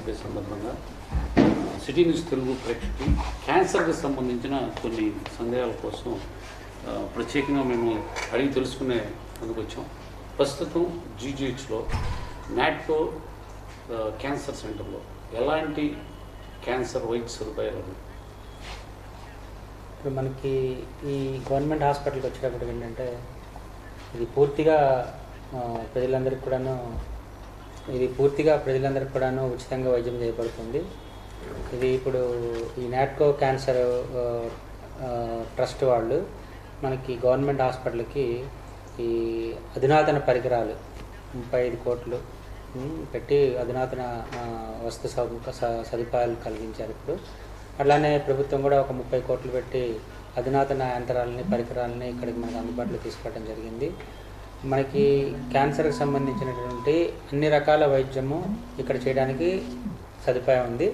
Day సందర్భంగా city news Telugu ప్రేక్షకులు క్యాన్సర్కి సంబంధించిన కొన్ని సందేహాల కోసం ప్రత్యేకంగా మేము అడిగి తెలుసుకునే అందుకు వచ్చాం. ప్రస్తుతం జీజీహెచ్లో నాట్కో క్యాన్సర్ సెంటర్లో ఎలాంటి క్యాన్సర్ వైద్య సదుపాయాలు ఉన్నాయి? ఇప్పుడు మనకి ఈ గవర్నమెంట్ హాస్పిటల్కి వచ్చేటప్పటికి ఏంటంటే ఇది పూర్తిగా ప్రజలందరికీ కూడాను ఉచితంగా వైద్యం చేయబడుతుంది. ఇది ఇప్పుడు ఈ నాట్కో క్యాన్సర్ ట్రస్ట్ వాళ్ళు మనకి గవర్నమెంట్ హాస్పిటల్కి ఈ అధునాతన పరికరాలు 35 కోట్లు పెట్టి అధునాతన వస్తు సదుపాయాలు కలిగించారు. ఇప్పుడు అట్లానే ప్రభుత్వం కూడా ఒక 30 కోట్లు పెట్టి అధునాతన యంత్రాలని పరికరాలని ఇక్కడికి మనకు అందుబాటులో తీసుకురావడం జరిగింది. మనకి క్యాన్సర్కి సంబంధించినటువంటి అన్ని రకాల వైద్యము ఇక్కడ చేయడానికి సదుపాయం ఉంది.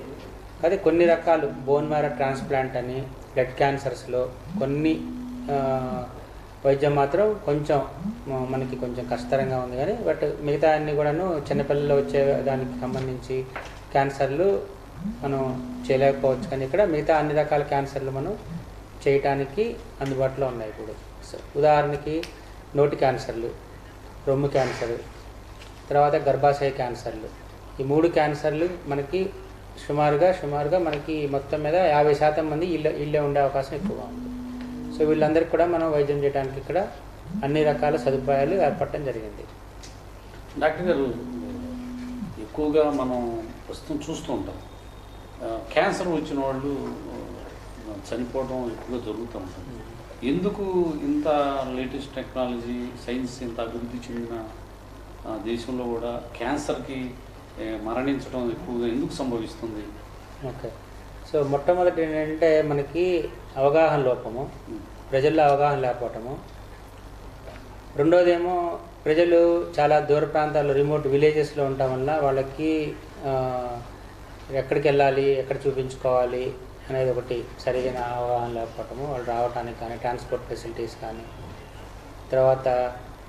అదే కొన్ని రకాలు బోన్ మ్యారో ట్రాన్స్ప్లాంట్ అని బ్లడ్ క్యాన్సర్స్లో కొన్ని వైద్యం మాత్రం కొంచెం మనకి కొంచెం కష్టతరంగా ఉంది. కానీ బట్ మిగతా అన్నీ కూడాను చిన్నపిల్లల్లో వచ్చే దానికి సంబంధించి క్యాన్సర్లు మనం చేయలేకపోవచ్చు. కానీ ఇక్కడ మిగతా అన్ని రకాల క్యాన్సర్లు మనం చేయటానికి అందుబాటులో ఉన్నాయి. ఇప్పుడు ఉదాహరణకి నోటి క్యాన్సర్లు, రొమ్ము క్యాన్సర్, తర్వాత గర్భాశయ క్యాన్సర్లు, ఈ 3 క్యాన్సర్లు మనకి సుమారుగా మనకి మొత్తం మీద 50% మంది ఇళ్ళే ఉండే అవకాశం ఎక్కువగా ఉంది. సో వీళ్ళందరికీ కూడా మనం వైద్యం చేయడానికి ఇక్కడ అన్ని రకాల సదుపాయాలు ఏర్పడటం జరిగింది. డాక్టర్ గారు, ఎక్కువగా మనం ప్రస్తుతం చూస్తూ ఉంటాం క్యాన్సర్ వచ్చిన వాళ్ళు చనిపోవడం ఎక్కువగా జరుగుతూ ఉంటుంది. ఎందుకు ఇంత లేటెస్ట్ టెక్నాలజీ సైన్స్ ఇంత అభివృద్ధి చెందిన దేశంలో కూడా క్యాన్సర్కి మరణించడం ఎక్కువగా ఎందుకు సంభవిస్తుంది? ఓకే, సో మొట్టమొదటి ఏంటంటే మనకి అవగాహన లోపము, ప్రజల్లో అవగాహన లేకపోవటము. రెండోదేమో ప్రజలు చాలా దూర ప్రాంతాల్లో రిమోట్ విలేజెస్లో ఉండటం వల్ల వాళ్ళకి ఎక్కడికి వెళ్ళాలి, ఎక్కడ చూపించుకోవాలి అనేది ఒకటి సరిగిన అవగాహన లేకపోవటము, వాళ్ళు రావడానికి కానీ ట్రాన్స్పోర్ట్ ఫెసిలిటీస్ కానీ. తర్వాత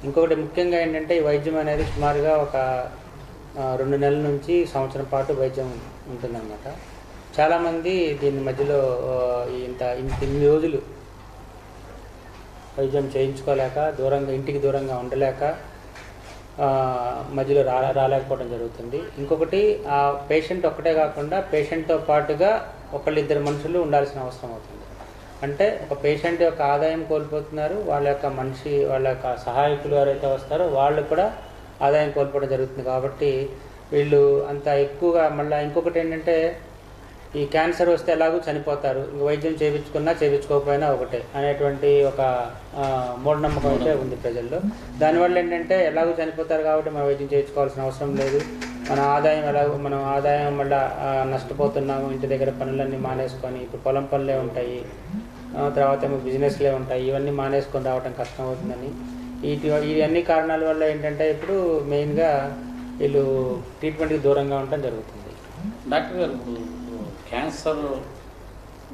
ఇంకొకటి ముఖ్యంగా ఏంటంటే ఈ వైద్యం అనేది సుమారుగా ఒక 2 నెలల నుంచి సంవత్సరం పాటు వైద్యం ఉంటుందన్నమాట. చాలామంది దీని మధ్యలో ఇన్ని రోజులు వైద్యం చేయించుకోలేక ఇంటికి దూరంగా ఉండలేక మధ్యలో రాలేకపోవడం జరుగుతుంది. ఇంకొకటి ఆ పేషెంట్ ఒక్కటే కాకుండా పేషెంట్తో పాటుగా 1-2 మనుషులు ఉండాల్సిన అవసరం అవుతుంది. అంటే ఒక పేషెంట్ యొక్క ఆదాయం కోల్పోతున్నారు, వాళ్ళ యొక్క సహాయకులు ఎవరైతే వస్తారో వాళ్ళు కూడా ఆదాయం కోల్పోవడం జరుగుతుంది. కాబట్టి వీళ్ళు అంత ఎక్కువగా మళ్ళీ ఇంకొకటి ఏంటంటే ఈ క్యాన్సర్ వస్తే ఎలాగూ చనిపోతారు, వైద్యం చేయించుకోకపోయినా ఒకటే అనేటువంటి ఒక మూఢనమ్మకం అయితే ఉంది ప్రజల్లో. దానివల్ల ఏంటంటే ఎలాగూ చనిపోతారు కాబట్టి మనం వైద్యం చేయించుకోవాల్సిన అవసరం లేదు, మనం ఆదాయం మళ్ళీ నష్టపోతున్నాము, ఇంటి దగ్గర పనులన్నీ మానేసుకొని ఇప్పుడు పొలం పనులే ఉంటాయి, తర్వాత ఏమో బిజినెస్లే ఉంటాయి, ఇవన్నీ మానేసుకొని రావడం కష్టం అవుతుందని ఈ అన్ని కారణాల వల్ల ఏంటంటే ఇప్పుడు మెయిన్గా వీళ్ళు ట్రీట్మెంట్కి దూరంగా ఉండటం జరుగుతుంది. డాక్టర్ గారు, క్యాన్సర్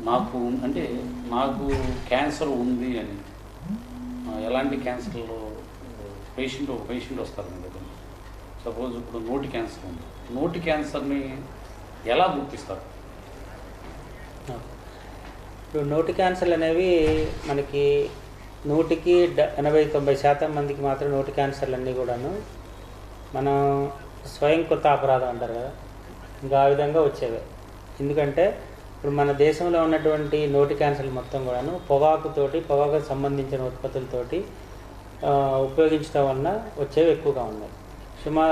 నాకు క్యాన్సర్ ఉంది అని ఎలాంటి క్యాన్సర్లో పేషెంట్ వస్తారు మీ దగ్గర? సపోజ్ ఇప్పుడు నోటి క్యాన్సర్ ఉంది, నోటి క్యాన్సర్ని ఎలా గుర్తిస్తారు? ఇప్పుడు నోటి క్యాన్సర్లు అనేవి మనకి 100కి 80-90% మందికి మాత్రం నోటి క్యాన్సర్లు అన్నీ కూడాను మనం స్వయంకృత అపరాధం అంటారు కదా, ఇంకా ఆ విధంగా వచ్చేవే. ఎందుకంటే ఇప్పుడు మన దేశంలో ఉన్నటువంటి నోటి క్యాన్సర్లు మొత్తం కూడాను పొగాకు సంబంధించిన ఉత్పత్తులతోటి ఉపయోగించడం వలన వచ్చేవి ఎక్కువగా ఉన్నాయి.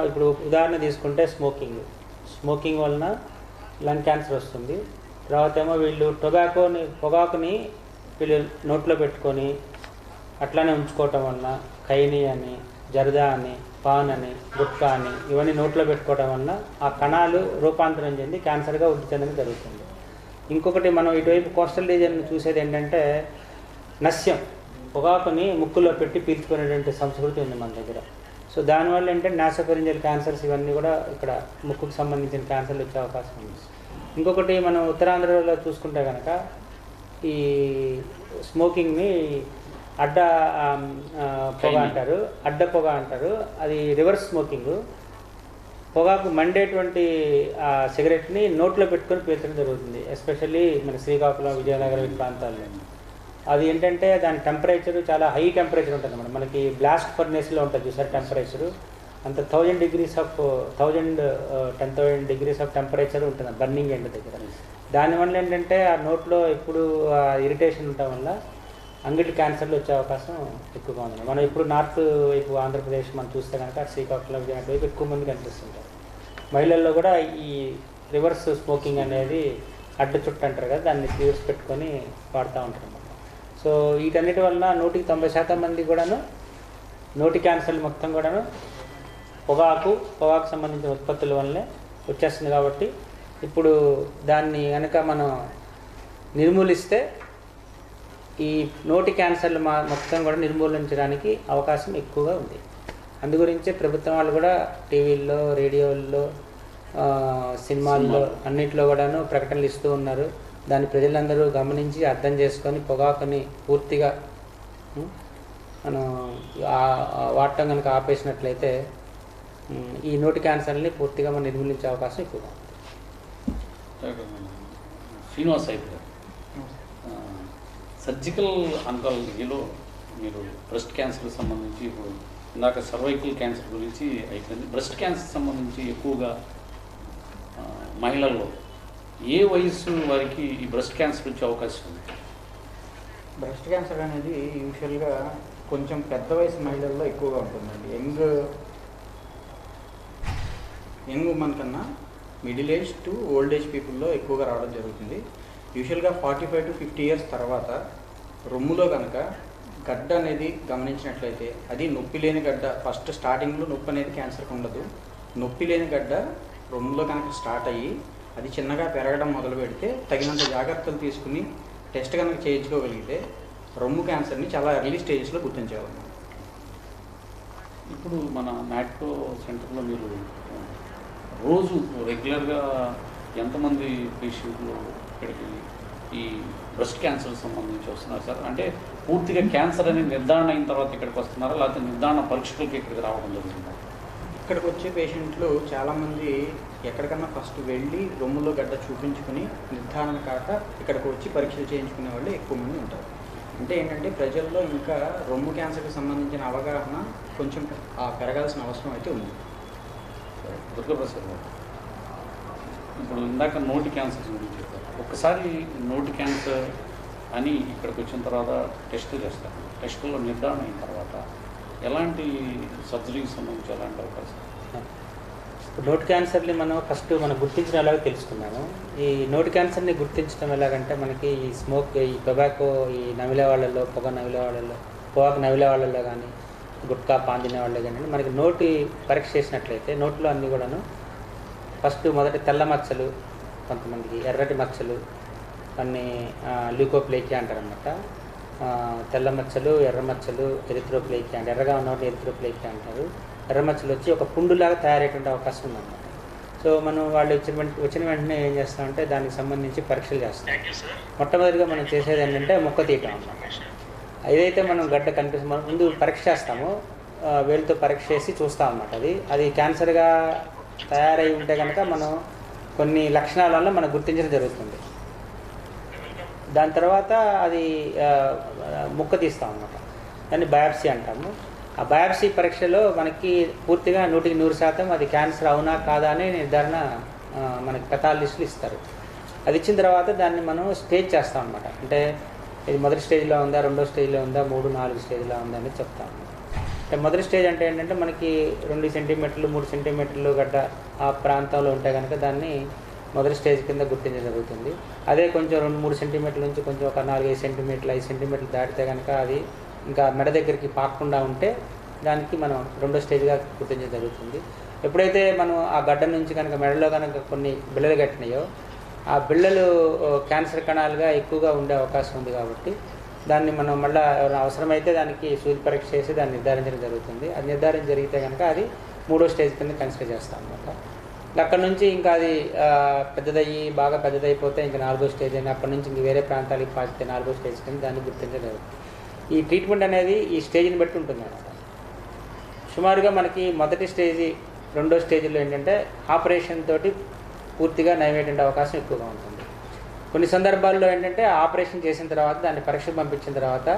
ఇప్పుడు ఉదాహరణ తీసుకుంటే స్మోకింగ్ వలన లంగ్ క్యాన్సర్ వస్తుంది. తర్వాత ఏమో వీళ్ళు పొగాకుని వీళ్ళు నోట్లో పెట్టుకొని అట్లానే ఉంచుకోవటం వలన ఖైనీ అని, జర్దా అని, పాన్ అని, గుట్కా అని ఇవన్నీ నోట్లో పెట్టుకోవడం వలన ఆ కణాలు రూపాంతరం చెంది క్యాన్సర్గా వృద్ధి చెందడం జరుగుతుంది. ఇంకొకటి మనం ఇటువైపు కోస్టల్ రీజియన్ చూసేది ఏంటంటే నస్యం, పొగాకుని ముక్కులో పెట్టి పీల్చుకునేటువంటి సంస్కృతి ఉంది మన దగ్గర. సో దానివల్ల ఏంటంటే నాసోఫెరింజియల్ క్యాన్సర్స్ ఇవన్నీ కూడా ఇక్కడ ముక్కుకు సంబంధించిన క్యాన్సర్లు వచ్చే అవకాశం ఉంది. ఇంకొకటి మనం ఉత్తరాంధ్రలో చూసుకుంటే కనుక ఈ స్మోకింగ్ని అడ్డ పొగ అంటారు, అది రివర్స్ స్మోకింగ్. పొగాకు మండేటువంటి ఆ సిగరెట్ని నోట్లో పెట్టుకొని పీల్చడం జరుగుతుంది. ఎస్పెషల్లీ మన శ్రీకాకుళం, విజయనగరం ఈ ప్రాంతాల్లో. అది ఏంటంటే దాని టెంపరేచర్ చాలా హై టెంపరేచర్ ఉంటుంది అన్నమాట. మనకి బ్లాస్ట్ ఫర్నేస్లో ఉంటుంది చూసారు టెంపరేచరు, అంత 1000 degrees of 10,000 degrees of temperature ఉంటుంది బర్నింగ్ ఎండ్ దగ్గర. దానివల్ల ఏంటంటే ఆ నోట్లో ఇప్పుడు ఇరిటేషన్ ఉండటం వల్ల అంగిటి క్యాన్సర్లు వచ్చే అవకాశం ఎక్కువగా ఉంది. మనం ఇప్పుడు నార్త్ వైపు ఆంధ్రప్రదేశ్ మనం చూస్తే కనుక శ్రీకాకుళం, విజయనగరం వైపు ఎక్కువ మంది కనిపిస్తుంటారు. మహిళల్లో కూడా ఈ రివర్స్ స్మోకింగ్ అనేది అడ్డ చుట్టు అంటారు కదా, దాన్ని రివర్స్ పెట్టుకొని వాడుతూ ఉంటారు అన్నమాట. సో వీటన్నిటి వలన 90% మంది కూడాను నోటి క్యాన్సర్లు మొత్తం కూడాను పొగాకు సంబంధించిన ఉత్పత్తుల వల్లనే వచ్చేస్తుంది. కాబట్టి ఇప్పుడు దాన్ని కనుక మనం నిర్మూలిస్తే ఈ నోటి క్యాన్సర్లు మొత్తం కూడా నిర్మూలించడానికి అవకాశం ఎక్కువగా ఉంది. అందుగురించే ప్రభుత్వం వాళ్ళు కూడా టీవీల్లో, రేడియోల్లో, సినిమాల్లో అన్నింటిలో కూడాను ప్రకటనలు ఇస్తూ ఉన్నారు. దాన్ని ప్రజలందరూ గమనించి అర్థం చేసుకొని పొగాకుని పూర్తిగా మనం వాడటం కనుక ఆపేసినట్లయితే ఈ నోటి క్యాన్సర్ని పూర్తిగా మనం నిర్మూలించే అవకాశం ఎక్కువగా ఉంది. శ్రీనివాస్ అయితే సర్జికల్ ఆంకాలజీలో మీరు బ్రెస్ట్ క్యాన్సర్కి సంబంధించి, ఇప్పుడు ఇందాక సర్వైకల్ క్యాన్సర్ గురించి అయిపోయింది, బ్రెస్ట్ క్యాన్సర్ సంబంధించి ఎక్కువగా మహిళల్లో ఏ వయసు వారికి ఈ బ్రెస్ట్ క్యాన్సర్ వచ్చే అవకాశం ఉంది? బ్రెస్ట్ క్యాన్సర్ అనేది యూజువల్గా కొంచెం పెద్ద వయసు మహిళల్లో ఎక్కువగా ఉంటుందండి. యంగ్ ఉమెన్ కన్నా middle age to old age పీపుల్లో ఎక్కువగా రావడం జరుగుతుంది. యూజువల్గా 45 to 50 years తర్వాత రొమ్ములో కనుక గడ్డ అనేది గమనించినట్లయితే అది నొప్పి లేని గడ్డ. ఫస్ట్ స్టార్టింగ్లో నొప్పి అనేది క్యాన్సర్కి ఉండదు. నొప్పి లేని గడ్డ రొమ్ములో కనుక స్టార్ట్ అయ్యి అది చిన్నగా పెరగడం మొదలు పెడితే తగినంత జాగ్రత్తలు తీసుకుని టెస్ట్ కనుక చేయించుకోగలిగితే రొమ్ము క్యాన్సర్ని చాలా ఎర్లీ స్టేజెస్లో గుర్తించేవాళ్ళం. ఇప్పుడు మన మ్యాట్కో సెంటర్లో మీరు రోజు రెగ్యులర్గా ఎంతమంది పేషెంట్లు ఇక్కడికి ఈ బ్రెస్ట్ క్యాన్సర్ సంబంధించి వస్తున్నారు సార్? అంటే పూర్తిగా క్యాన్సర్ అనేది నిర్ధారణ అయిన తర్వాత ఇక్కడికి వస్తున్నారా, లేకపోతే నిర్ధారణ పరీక్షలకి ఇక్కడికి రావడం జరుగుతుందా? ఇక్కడికి వచ్చే పేషెంట్లు చాలామంది ఎక్కడికన్నా ఫస్ట్ వెళ్ళి రొమ్ములో గడ్డ చూపించుకుని నిర్ధారణ కాక ఇక్కడికి వచ్చి పరీక్షలు చేయించుకునే వాళ్ళు ఎక్కువ మంది ఉంటారు. అంటే ఏంటంటే ప్రజల్లో ఇంకా రొమ్ము క్యాన్సర్కి సంబంధించిన అవగాహన కొంచెం పెరగాల్సిన అవసరం అయితే ఉంది. దుర్గాప్రసాద్ గారు, ఇప్పుడు ఇందాక నోటి క్యాన్సర్ గురించి చెప్పారు. ఒక్కసారి నోటి క్యాన్సర్ అని ఇక్కడికి వచ్చిన తర్వాత టెస్టులు చేస్తారు. టెస్టుల్లో నిర్ధారణ అయిన తర్వాత ఎలాంటి సర్జరీకి సంబంధించి ఎలాంటి అవకాశం? నోటి క్యాన్సర్ని మనం ఫస్ట్ గుర్తించడం ఎలాగో తెలుసుకున్నాము. ఈ నోటి క్యాన్సర్ని గుర్తించడం ఎలాగంటే మనకి ఈ స్మోక్, ఈ టొబాకో, ఈ నమిలే వాళ్ళల్లో, పొగాకు నమిలే వాళ్ళల్లో కానీ, గుట్కా పాన్ తినే వాళ్ళు కానీ మనకి నోటి పరీక్ష చేసినట్లయితే నోట్లో అన్నీ కూడాను ఫస్ట్ మొదటి తెల్ల మచ్చలు, కొంతమందికి ఎర్రటి మచ్చలు, కొన్ని ల్యూకోప్లేకియా అంటారనమాట. తెల్ల మచ్చలు, ఎర్ర మచ్చలు, ఎరిథ్రోప్లేకియా అంటే ఎర్రగా ఉన్న ఎరిథ్రోప్లేకియా అంటారు. ఎర్ర మచ్చలు వచ్చి ఒక పుండులాగా తయారయ్యేటువంటి అవకాశం ఉందన్నమాట. సో మనం వాళ్ళు వచ్చిన వెంటనే ఏం చేస్తామంటే దానికి సంబంధించి పరీక్షలు చేస్తాం. మొట్టమొదటిగా మనం చేసేది ఏంటంటే మొక్క తీయటం అన్నమాట. ఏదైతే మనం గడ్డ కనిపిస్తుంది మనం ముందు పరీక్ష చేస్తామో వేలుతో పరీక్ష చేసి చూస్తాం అన్నమాట. అది క్యాన్సర్గా తయారై ఉంటే కనుక మనం కొన్ని లక్షణాల వల్ల మనం గుర్తించడం జరుగుతుంది. దాని తర్వాత అది ముక్క తీస్తాం అన్నమాట. దాన్ని బయాప్సీ అంటాము. ఆ బయాప్సీ పరీక్షలో మనకి పూర్తిగా 100% అది క్యాన్సర్ అవునా కాదా అనే నిర్ధారణ మనకి పెథాలజిస్టులు ఇస్తారు. అది ఇచ్చిన తర్వాత దాన్ని మనం స్టేజ్ చేస్తాం అన్నమాట. అంటే ఇది మొదటి స్టేజ్లో ఉందా, రెండో స్టేజ్లో ఉందా, 3, 4 స్టేజ్లో ఉందా అని చెప్తాం. అంటే మొదటి స్టేజ్ అంటే ఏంటంటే మనకి 2 సెంటీమీటర్లు 3 సెంటీమీటర్లు గడ్డ ఆ ప్రాంతంలో ఉంటే కనుక దాన్ని మొదటి స్టేజ్ కింద గుర్తించడం జరుగుతుంది. అదే కొంచెం 2-3 సెంటీమీటర్ల నుంచి కొంచెం ఒక 4-5 సెంటీమీటర్లు 5 సెంటీమీటర్లు దాటితే కనుక అది ఇంకా మెడ దగ్గరికి పాకకుండా ఉంటే దానికి మనం రెండో స్టేజ్గా గుర్తించడం జరుగుతుంది. ఎప్పుడైతే మనం ఆ గడ్డ నుంచి కనుక మెడలో కనుక కొన్ని బిళ్ళలు కట్టినాయో ఆ బిళ్ళలు క్యాన్సర్ కణాలుగా ఎక్కువగా ఉండే అవకాశం ఉంది. కాబట్టి దాన్ని మనం మళ్ళీ అవసరమైతే దానికి సూది పరీక్ష చేసి దాన్ని నిర్ధారించడం జరుగుతుంది. అది నిర్ధారణ జరిగితే కనుక అది 3వ స్టేజ్ కింద కన్సిడర్ చేస్తాం అన్నమాట. అక్కడ నుంచి ఇంకా అది బాగా పెద్దదైపోతే ఇంకా 4వ స్టేజ్ అని అక్కడి నుంచి ఇంక వేరే ప్రాంతాలకు పాకితే 4వ స్టేజ్ కింద దాన్ని గుర్తించడం జరుగుతుంది. ఈ ట్రీట్మెంట్ అనేది ఈ స్టేజ్ని బట్టి ఉంటుంది అన్నమాట. సుమారుగా మనకి మొదటి స్టేజ్ రెండో స్టేజ్లో ఏంటంటే ఆపరేషన్ తోటి పూర్తిగా నయమయ్యే అవకాశం ఎక్కువగా ఉంటుంది. కొన్ని సందర్భాల్లో ఏంటంటే ఆపరేషన్ చేసిన తర్వాత దాన్ని పరీక్షకు పంపించిన తర్వాత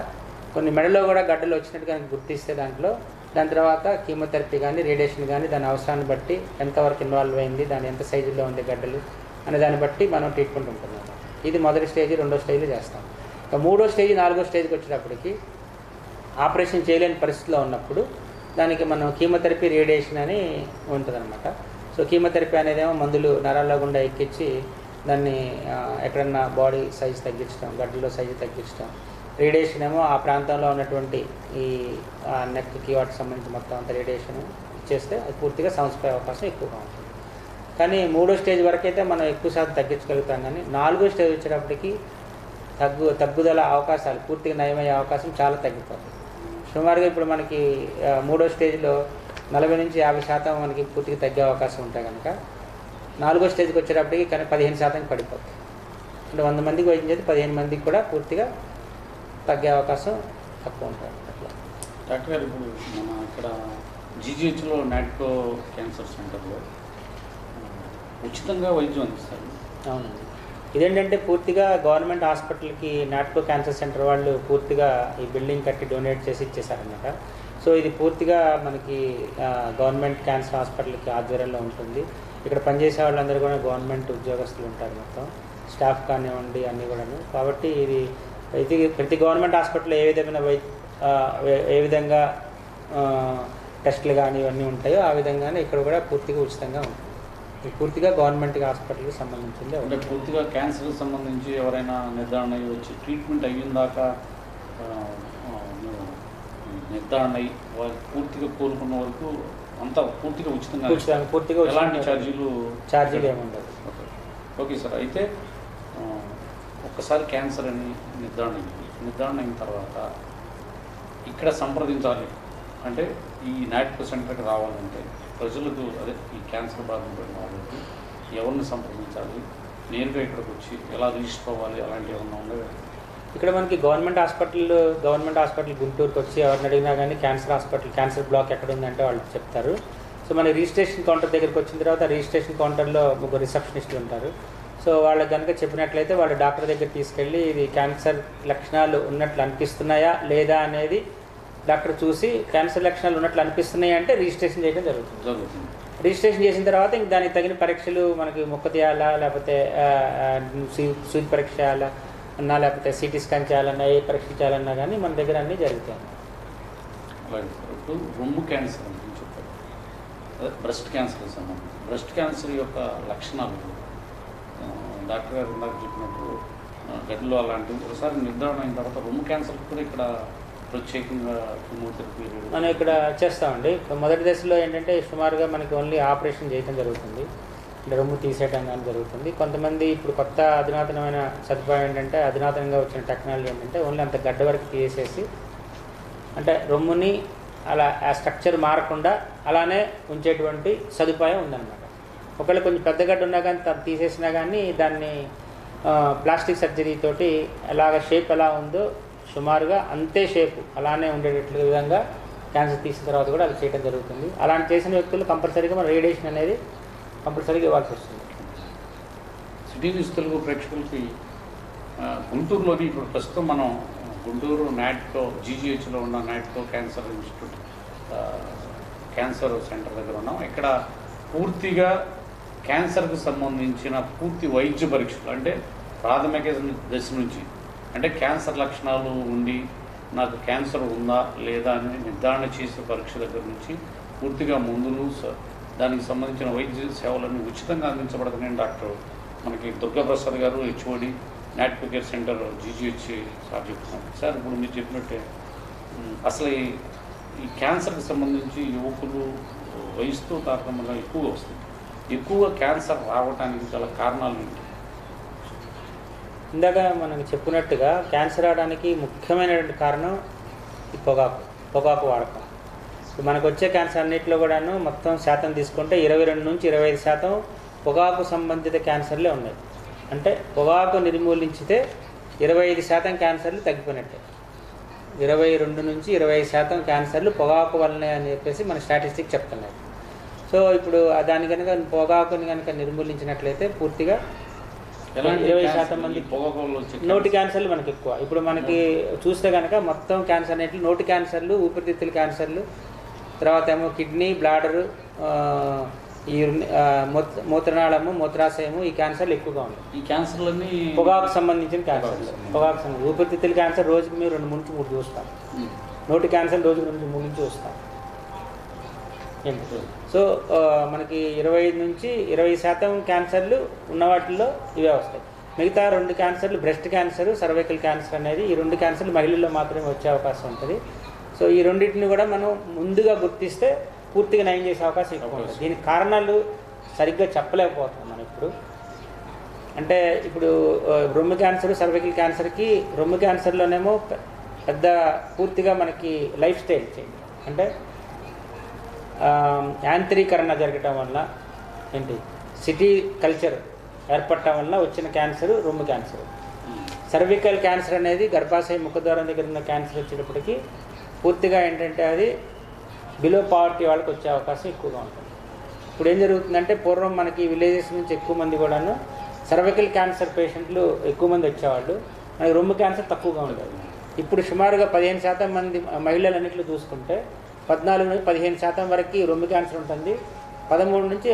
కొన్ని మెడలో కూడా గడ్డలు వచ్చినట్టుగా గుర్తిస్తే దాని తర్వాత కీమోథెరపీ కానీ రేడియేషన్ కానీ దాని అవసరాన్ని బట్టి ఎంతవరకు ఇన్వాల్వ్ అయింది, దాని ఎంత సైజులో ఉంది గడ్డలు అనే దాన్ని బట్టి మనం ట్రీట్మెంట్ ఉంటున్నాం. ఇది మొదటి స్టేజ్, రెండో స్టేజ్లో చేస్తాం. ఇక మూడో స్టేజ్, నాలుగో స్టేజ్కి వచ్చేటప్పటికి ఆపరేషన్ చేయలేని పరిస్థితిలో ఉన్నప్పుడు దానికి మనం కీమోథెరపీ రేడియేషన్ అని ఉంటుందన్నమాట. సో కీమోథెరపీ అనేదేమో మందులు నరాల్లో గుండా ఎక్కించి దాన్ని ఎక్కడన్నా బాడీ సైజు తగ్గించడం, గడ్డలో సైజు తగ్గించడం. రేడియేషన్ ఏమో ఆ ప్రాంతంలో ఉన్నటువంటి ఈ నెక్కి వాటికి సంబంధించి మొత్తం అంత రేడియేషన్ ఇచ్చేస్తే అది పూర్తిగా సమస్య అవకాశం ఎక్కువగా ఉంటుంది. కానీ మూడో స్టేజ్ వరకు అయితే మనం ఎక్కువ శాతం తగ్గించగలుగుతాం. కానీ నాలుగో స్టేజ్ వచ్చేటప్పటికి తగ్గుదల అవకాశాలు, పూర్తిగా నయమయ్యే అవకాశం చాలా తగ్గిపోతుంది. సుమారుగా ఇప్పుడు మనకి మూడో స్టేజ్లో 40 నుంచి 50% మనకి పూర్తిగా తగ్గే అవకాశం ఉంటాయి కనుక నాలుగో స్టేజ్కి వచ్చేటప్పటికి కానీ 15% పడిపోతుంది. అంటే 100 మందికి వైద్యం చేస్తే 15 మందికి కూడా పూర్తిగా తగ్గే అవకాశం తక్కువ ఉంటుంది. అట్లా డాక్టర్ గారు, ఇప్పుడు మన ఇక్కడ జీజీహెచ్లో నాట్కో క్యాన్సర్ సెంటర్లో ఉచితంగా వైద్యం అందిస్తారు. అవునండి. ఇదేంటంటే పూర్తిగా గవర్నమెంట్ హాస్పిటల్కి నాట్కో క్యాన్సర్ సెంటర్ వాళ్ళు పూర్తిగా ఈ బిల్డింగ్ కట్టి డొనేట్ చేసి ఇచ్చేసారనమాట. సో ఇది పూర్తిగా మనకి గవర్నమెంట్ క్యాన్సర్ హాస్పిటల్కి ఆధ్వర్యంలో ఉంటుంది. ఇక్కడ పనిచేసే వాళ్ళందరూ కూడా గవర్నమెంట్ ఉద్యోగస్తులు ఉంటారు, మొత్తం స్టాఫ్ కానివ్వండి అన్నీ కూడాను. కాబట్టి ఇది ప్రతి గవర్నమెంట్ హాస్పిటల్లో ఏ విధంగా టెస్టులు కానీ ఇవన్నీ ఉంటాయో ఆ విధంగానే ఇక్కడ కూడా పూర్తిగా ఉచితంగా ఉంటుంది. ఇది పూర్తిగా గవర్నమెంట్ హాస్పిటల్కి సంబంధించింది. అంటే పూర్తిగా క్యాన్సర్కి సంబంధించి ఎవరైనా నిర్ధారణ అయ్యి వచ్చి ట్రీట్మెంట్ అయిన దాకా నిర్ధారణ అయ్యి వాళ్ళకి పూర్తిగా కోలుకున్న వరకు అంతా పూర్తిగా పూర్తిగా ఎలాంటి ఛార్జీలు ఏముండదు. Okay sir. అయితే ఒక్కసారి క్యాన్సర్ అని నిర్ధారణ అయిన తర్వాత ఇక్కడ సంప్రదించాలి అంటే ఈ నాట్కో సెంటర్కి రావాలంటే ప్రజలకు ఈ క్యాన్సర్ బారిన పడిన వాళ్ళకి ఎవరిని సంప్రదించాలి, నేరుగా ఇక్కడికి వచ్చి ఎలా రిజిస్టర్ అవ్వాలి, అలాంటివి ఏమన్నా ఉన్నాయా? ఇక్కడ మనకి గవర్నమెంట్ హాస్పిటల్ గుంటూరుకి వచ్చి ఎవరిని అడిగినా కానీ క్యాన్సర్ బ్లాక్ ఎక్కడ ఉందంటే వాళ్ళు చెప్తారు. సో మన రిజిస్ట్రేషన్ కౌంటర్ దగ్గరికి వచ్చిన తర్వాత రిజిస్ట్రేషన్ కౌంటర్లో 3 రిసెప్షనిస్టులు ఉంటారు. సో వాళ్ళకి కనుక చెప్పినట్లయితే వాళ్ళు డాక్టర్ దగ్గర తీసుకెళ్ళి ఇది క్యాన్సర్ లక్షణాలు ఉన్నట్లు అనిపిస్తున్నాయా లేదా అనేది డాక్టర్ చూసి క్యాన్సర్ లక్షణాలు ఉన్నట్లు అనిపిస్తున్నాయి అంటే రిజిస్ట్రేషన్ చేయడం జరుగుతుంది. రిజిస్ట్రేషన్ చేసిన తర్వాత ఇంక దానికి తగిన పరీక్షలు మనకి మొక్క తీయాలా, లేకపోతే సూది పరీక్ష చేయాలా అన్నా, లేకపోతే సిటీ స్కాన్ చేయాలన్నా, ఏ పరీక్ష చేయాలన్నా కానీ మన దగ్గర అన్నీ జరుగుతాయి. ఇప్పుడు రొమ్ము క్యాన్సర్ అని చెప్పారు, అదే బ్రెస్ట్ క్యాన్సర్కి సంబంధించి బ్రెస్ట్ క్యాన్సర్ యొక్క లక్షణాలు డాక్టర్ గారు ఇందాక చెప్పినట్టు గడ్డలు అలాంటివి ఒకసారి నిర్ధారణ అయిన తర్వాత రొమ్ము క్యాన్సర్కి కూడా ఇక్కడ ప్రత్యేకంగా కీమోథెరపీ మనం ఇక్కడ చేస్తామండి. మొదటి దశలో ఏంటంటే సుమారుగా మనకి ఓన్లీ ఆపరేషన్ చేయడం జరుగుతుంది, అంటే రొమ్ము తీసేయడం కానీ జరుగుతుంది. కొంతమంది ఇప్పుడు కొత్త అధునాతనమైన సదుపాయం ఏంటంటే అధునాతనంగా వచ్చిన టెక్నాలజీ ఏంటంటే ఓన్లీ అంత గడ్డ వరకు తీసేసి అంటే రొమ్ముని అలా ఆ స్ట్రక్చర్ మారకుండా అలానే ఉంచేటువంటి సదుపాయం ఉందన్నమాట. ఒకవేళ కొంచెం పెద్ద గడ్డ ఉన్నా కానీ తీసేసినా కానీ దాన్ని ప్లాస్టిక్ సర్జరీ తోటి ఎలాగ షేప్ ఎలా ఉందో సుమారుగా అంతే షేపు అలానే ఉండేటట్లు విధంగా క్యాన్సర్ తీసిన తర్వాత కూడా అది చేయడం జరుగుతుంది. అలాంటి చేసిన వ్యక్తులు కంపల్సరీగా మన రేడియేషన్ అనేది కంపల్సరీగా ఇవ్వాల్సి వస్తుంది. సిటీ న్యూస్ తెలుగు ప్రేక్షకులకి గుంటూరులోని ఇప్పుడు ప్రస్తుతం మనం గుంటూరు నాట్కో జీజీహెచ్లో ఉన్న Natco cancer institute cancer centre దగ్గర ఉన్నాం. ఇక్కడ పూర్తిగా క్యాన్సర్కు సంబంధించిన పూర్తి వైద్య పరీక్షలు అంటే ప్రాథమిక దశ నుంచి అంటే క్యాన్సర్ లక్షణాలు ఉండి నాకు క్యాన్సర్ ఉందా లేదా అని నిర్ధారణ చేసే పరీక్ష దగ్గర నుంచి పూర్తిగా మందులు దానికి సంబంధించిన వైద్య సేవలన్నీ ఉచితంగా అందించబడుతున్నాయని డాక్టర్ మనకి దుర్గాప్రసాద్ గారు HOD Natco care centre GGH sir చెప్తున్నారు. సార్ ఇప్పుడు మీరు చెప్పినట్టే అసలు ఈ క్యాన్సర్కి సంబంధించి యువకులు వయసుతో తారతమ్యంగా ఎక్కువగా వస్తుంది. ఎక్కువ క్యాన్సర్ రావడానికి గల కారణాలు ఏంటి? ఇందాక మనకు చెప్పినట్టుగా క్యాన్సర్ రావడానికి ముఖ్యమైనటువంటి కారణం ఈ పొగాకు వాడకం. మనకు వచ్చే క్యాన్సర్ అన్నింటిలో కూడాను మొత్తం శాతం తీసుకుంటే 22 నుంచి 25% పొగాకు సంబంధిత క్యాన్సర్లే ఉన్నాయి. అంటే పొగాకు నిర్మూలించితే 25% క్యాన్సర్లు తగ్గిపోయినట్టే. 22 నుంచి 25% క్యాన్సర్లు పొగాకు వల్లనే అని చెప్పేసి మన స్టాటిస్టిక్ చెప్తున్నాయి. సో ఇప్పుడు దాని కనుక పొగాకుని కనుక నిర్మూలించినట్లయితే పూర్తిగా 20% మంది నోటి క్యాన్సర్లు మనకి ఎక్కువ. ఇప్పుడు మనకి చూస్తే కనుక మొత్తం క్యాన్సర్ అనేట్లు నోటి క్యాన్సర్లు, ఊపిరితిత్తుల క్యాన్సర్లు, తర్వాత ఏమో కిడ్నీ, బ్లాడరు, ఈ మూత్రనాళము, మూత్రాశయము, ఈ క్యాన్సర్లు ఎక్కువగా ఉన్నాయి. ఈ క్యాన్సర్లన్నీ పొగాకు సంబంధించిన క్యాన్సర్లు. పొగాకు సంబంధించి ఊపిరితిత్తుల క్యాన్సర్ రోజుకి మీరు 2 నుంచి 3 చూస్తాం. నోటి క్యాన్సర్ రోజుకి 2 నుంచి 3 నుంచి చూస్తాం. సో మనకి 25 నుంచి 20% క్యాన్సర్లు ఉన్న వాటిల్లో ఇవే వస్తాయి. మిగతా 2 క్యాన్సర్లు, బ్రెస్ట్ క్యాన్సర్, సర్వైకల్ క్యాన్సర్ అనేది, ఈ 2 క్యాన్సర్లు మహిళల్లో మాత్రమే వచ్చే అవకాశం ఉంటుంది. సో ఈ రెండింటిని కూడా మనం ముందుగా గుర్తిస్తే పూర్తిగా నయం చేసే అవకాశం ఎక్కువ ఉంటుంది. దీనికి కారణాలు సరిగ్గా చెప్పలేకపోతున్నాం మనం ఇప్పుడు. అంటే ఇప్పుడు రొమ్ము క్యాన్సర్, సర్వైకల్ క్యాన్సర్కి, రొమ్ము క్యాన్సర్లోనేమో పెద్ద పూర్తిగా మనకి లైఫ్ స్టైల్ చేంజ్, అంటే యాంత్రీకరణ జరగటం వల్ల ఏంటి సిటీ కల్చర్ ఏర్పడటం వల్ల వచ్చిన క్యాన్సర్ రొమ్ము క్యాన్సర్. సర్వికల్ క్యాన్సర్ అనేది గర్భాశయ ముఖద్వారం దగ్గర ఉన్న క్యాన్సర్ వచ్చేటప్పటికి పూర్తిగా ఏంటంటే అది బిలో పావర్టీ వాళ్ళకి వచ్చే అవకాశం ఎక్కువగా ఉంటుంది. ఇప్పుడు ఏం జరుగుతుందంటే పూర్వం మనకి విలేజెస్ నుంచి ఎక్కువ మంది కూడాను సర్వికల్ క్యాన్సర్ పేషెంట్లు ఎక్కువ మంది వచ్చేవాళ్ళు, మనకి రొమ్ము క్యాన్సర్ తక్కువగా ఉండేది. ఇప్పుడు సుమారుగా 15% మంది మహిళలన్నింటిలో చూసుకుంటే 14-15% వరకు రొమ్ము క్యాన్సర్ ఉంటుంది. 16 నుంచి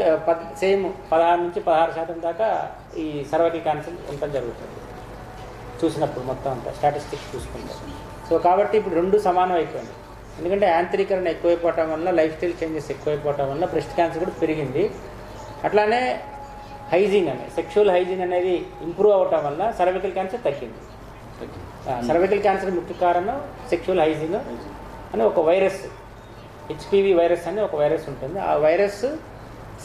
16% దాకా ఈ సర్వైకల్ క్యాన్సర్ ఉండటం జరుగుతుంది చూసినప్పుడు మొత్తం అంతా స్టాటిస్టిక్స్ చూసుకుంటే. సో కాబట్టి ఇప్పుడు 2 సమానం అయిపోయింది. ఎందుకంటే యాంత్రీకరణ ఎక్కువైపోవటం వల్ల, లైఫ్ స్టైల్ చేంజెస్ ఎక్కువైపోవటం వల్ల బ్రెస్ట్ క్యాన్సర్ కూడా పెరిగింది. అట్లానే హైజీన్ అనేది, సెక్షువల్ హైజీన్ అనేది ఇంప్రూవ్ అవ్వటం వల్ల సర్వైకల్ క్యాన్సర్ తగ్గింది. సర్వైకల్ క్యాన్సర్ ముఖ్య కారణం సెక్షువల్ హైజీన్ అని ఒక వైరస్, హెచ్పివి వైరస్ అని ఒక వైరస్ ఉంటుంది. ఆ వైరస్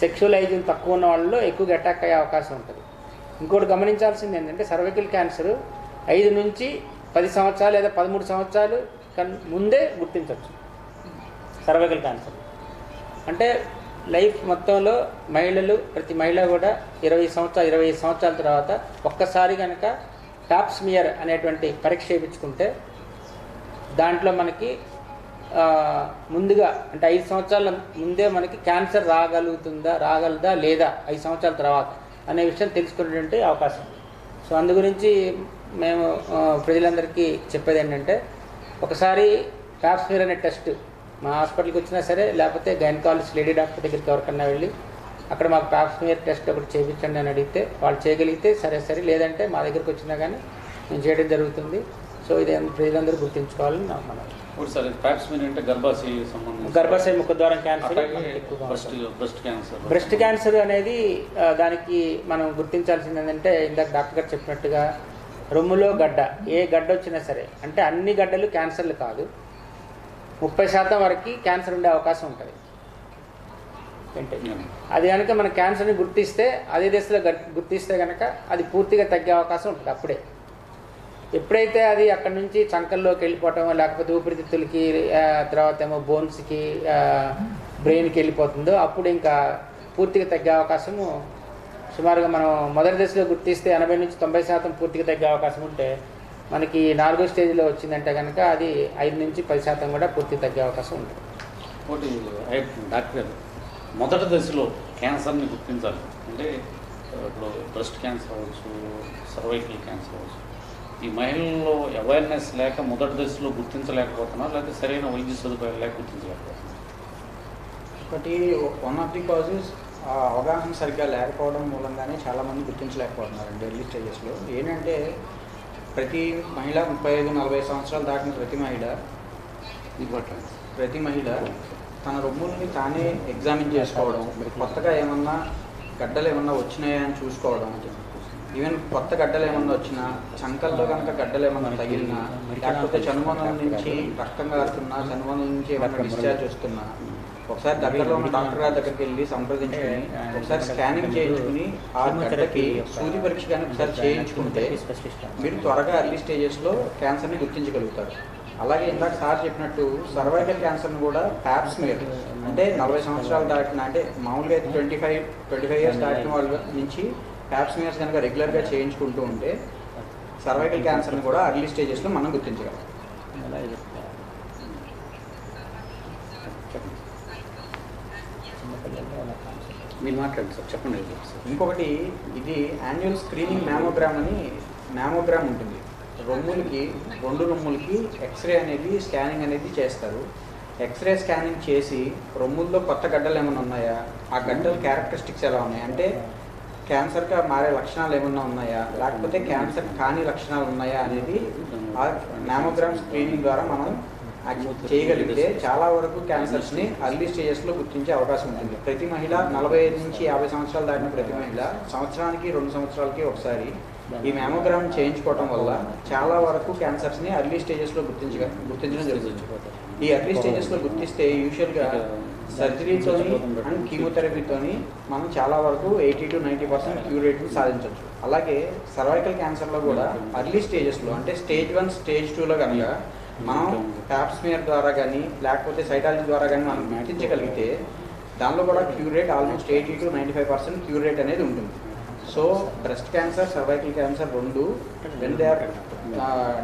సెక్షువల్ హైజీన్ తక్కువ ఉన్న వాళ్ళలో ఎక్కువగా అటాక్ అయ్యే అవకాశం ఉంటుంది. ఇంకోటి గమనించాల్సింది ఏంటంటే సర్వైకల్ క్యాన్సర్ 5 నుంచి 10 సంవత్సరాలు లేదా 13 సంవత్సరాలు ముందే గుర్తించవచ్చు. సర్వైకల్ క్యాన్సర్ అంటే లైఫ్ మొత్తంలో మహిళలు, ప్రతి మహిళ కూడా 25 సంవత్సరాల తర్వాత ఒక్కసారి కనుక టాప్ స్మియర్ అనేటువంటి పరీక్ష చేయించుకుంటే దాంట్లో మనకి ముందుగా అంటే 5 సంవత్సరాల ముందే మనకి క్యాన్సర్ రాగలదా లేదా 5 సంవత్సరాల తర్వాత అనే విషయం తెలుసుకునేటువంటి అవకాశం. సో అందు గురించి మేము ప్రజలందరికీ చెప్పేది ఏంటంటే ఒకసారి టాప్ స్మియర్ అనే టెస్ట్ మా హాస్పిటల్కి వచ్చినా సరే, లేకపోతే గైనకాలజిస్ట్ లేడీ డాక్టర్ దగ్గరికి ఎవరికన్నా వెళ్ళి అక్కడ మాకు టాప్ స్మియర్ టెస్ట్ ఒకటి చేయించండి అని అడిగితే వాళ్ళు చేయగలిగితే సరే, లేదంటే మా దగ్గరికి వచ్చినా కానీ మేము చేయడం జరుగుతుంది. సో ఇది ప్రజలందరూ గుర్తుంచుకోవాలని నా మనం. గర్భాశయ ముఖద్వారం క్యాన్సర్ ఎక్కువగా. బ్రెస్ట్ క్యాన్సర్ అనేది దానికి మనం గుర్తించాల్సింది ఏంటంటే ఇందాక డాక్టర్ గారు చెప్పినట్టుగా రొమ్ములో గడ్డ, ఏ గడ్డ వచ్చినా సరే, అంటే అన్ని గడ్డలు క్యాన్సర్లు కాదు, 30% వరకు క్యాన్సర్ ఉండే అవకాశం ఉంటుంది. అది కనుక మన క్యాన్సర్ని గుర్తిస్తే అదే దశలో గుర్తిస్తే కనుక అది పూర్తిగా తగ్గే అవకాశం ఉంటుంది. అప్పుడే ఎప్పుడైతే అది అక్కడి నుంచి చంకల్లోకి వెళ్ళిపోవటమో, లేకపోతే ఊపిరితిత్తులకి, తర్వాత ఏమో బోన్స్కి, బ్రెయిన్కి వెళ్ళిపోతుందో అప్పుడు ఇంకా పూర్తిగా తగ్గే అవకాశము సుమారుగా మనం మొదటి దశలో గుర్తిస్తే 80 నుంచి 90% పూర్తిగా తగ్గే అవకాశం ఉంటే, మనకి 4వ స్టేజ్లో వచ్చిందంటే కనుక అది 5 నుంచి 10% కూడా పూర్తిగా తగ్గే అవకాశం ఉంటుంది. డాక్టర్ మొదటి దశలో క్యాన్సర్ని గుర్తించాలి అంటే ఇప్పుడు బ్రెస్ట్ క్యాన్సర్ అవ్వచ్చు, సర్వైకల్ క్యాన్సర్ అవ్వచ్చు, ఈ మహిళల్లో అవేర్నెస్ లేక మొదటి దశలో గుర్తించలేకపోతున్నారు, లేకపోతే సరైన వైద్య సదుపాయాలు లేక గుర్తించలేకపోతున్నారు. ఒకటి వన్ ఆఫ్ ది కాజెస్ అవగాహన సరిగ్గా లేకపోవడం మూలంగానే చాలామంది గుర్తించలేకపోతున్నారండి ఎర్లీ స్టేజెస్లో. ఏంటంటే ప్రతి మహిళ 35-40 సంవత్సరాలు దాటిన ప్రతి మహిళ తన రొమ్ముల్ని తానే ఎగ్జామిన్ చేసుకోవడం, కొత్తగా ఏమన్నా గడ్డలు ఏమన్నా వచ్చినాయా అని చూసుకోవడం, ఈవెన్ కొత్త గడ్డలు ఏమన్నా వచ్చినా, చంకల్లో కనుక గడ్డలు ఏమన్నా తగిలినా, లేకపోతే చనుమొనల నుంచి రక్తం కారుతున్నా, చనుమొనల నుంచి ఏమన్నా డిశ్చార్జ్ వస్తున్నా ఒకసారి దగ్గరలో ఉన్న డాక్టర్ గారి దగ్గరికి వెళ్ళి సంప్రదించుకుని ఒకసారి స్కానింగ్ చేయించుకుని ఆ గడ్డకి సూది పరీక్ష కానీ ఒకసారి చేయించుకుంటే మీరు త్వరగా ఎర్లీ స్టేజెస్లో క్యాన్సర్ని గుర్తించగలుగుతారు. అలాగే ఇందాక సార్ చెప్పినట్టు సర్వైకల్ క్యాన్సర్ని కూడా ప్యాప్ స్మియర్ అంటే 40 సంవత్సరాలు దాటిన, అంటే మామూలుగా 25 ఇయర్స్ దాటిన వాళ్ళ నుంచి ప్యాప్ స్మియర్స్ కనుక రెగ్యులర్గా చేయించుకుంటూ ఉంటే సర్వైకల్ క్యాన్సర్ని కూడా ఎర్లీ స్టేజెస్లో మనం గుర్తించగలం. మీరు మాట్లాడండి సార్, చెప్పండి సార్. ఇంకొకటి, ఇది యాన్యువల్ స్క్రీనింగ్ మ్యామోగ్రామ్ ఉంటుంది. రొమ్ములకి, 2 రొమ్ములకి ఎక్స్రే అనేది, స్కానింగ్ అనేది చేస్తారు. ఎక్స్రే స్కానింగ్ చేసి రొమ్ముల్లో కొత్త గడ్డలు ఏమైనా ఉన్నాయా, ఆ గడ్డల క్యారెక్టరిస్టిక్స్ ఎలా ఉన్నాయి, అంటే క్యాన్సర్గా మారే లక్షణాలు ఏమన్నా ఉన్నాయా, లేకపోతే క్యాన్సర్ కాని లక్షణాలు ఉన్నాయా అనేది ఆ మ్యామోగ్రామ్ స్క్రీనింగ్ ద్వారా మనం చేయగలిగితే చాలా వరకు క్యాన్సర్స్ని అర్లీ స్టేజెస్లో గుర్తించే అవకాశం ఉంటుంది. ప్రతి మహిళ 45 నుంచి 50 సంవత్సరాలు దాటిన ప్రతి మహిళ సంవత్సరానికి 2 సంవత్సరాలకి ఒకసారి ఈ మ్యామోగ్రామ్ చేయించుకోవడం వల్ల చాలా వరకు క్యాన్సర్స్ని అర్లీ స్టేజెస్లో గుర్తించడం జరుగుతుంది. ఈ అర్లీ స్టేజెస్లో గుర్తిస్తే యూజువల్గా సర్జరీతోని అండ్ కీమోథెరపీతోని మనం చాలా వరకు 80 to 90% క్యూర్ రేట్ని సాధించవచ్చు. అలాగే సర్వైకల్ క్యాన్సర్లో కూడా అర్లీ స్టేజెస్లో, అంటే స్టేజ్ 1, స్టేజ్ 2లో కనుక మనం ప్యాప్స్మియర్ ద్వారా కానీ లేకపోతే సైటాలజీ ద్వారా కానీ మనం గుర్తించగలిగితే దానిలో కూడా cure rate almost 80 to 95% cure rate అనేది ఉంటుంది. So breast cancer, cervical cancer రెండు, when they are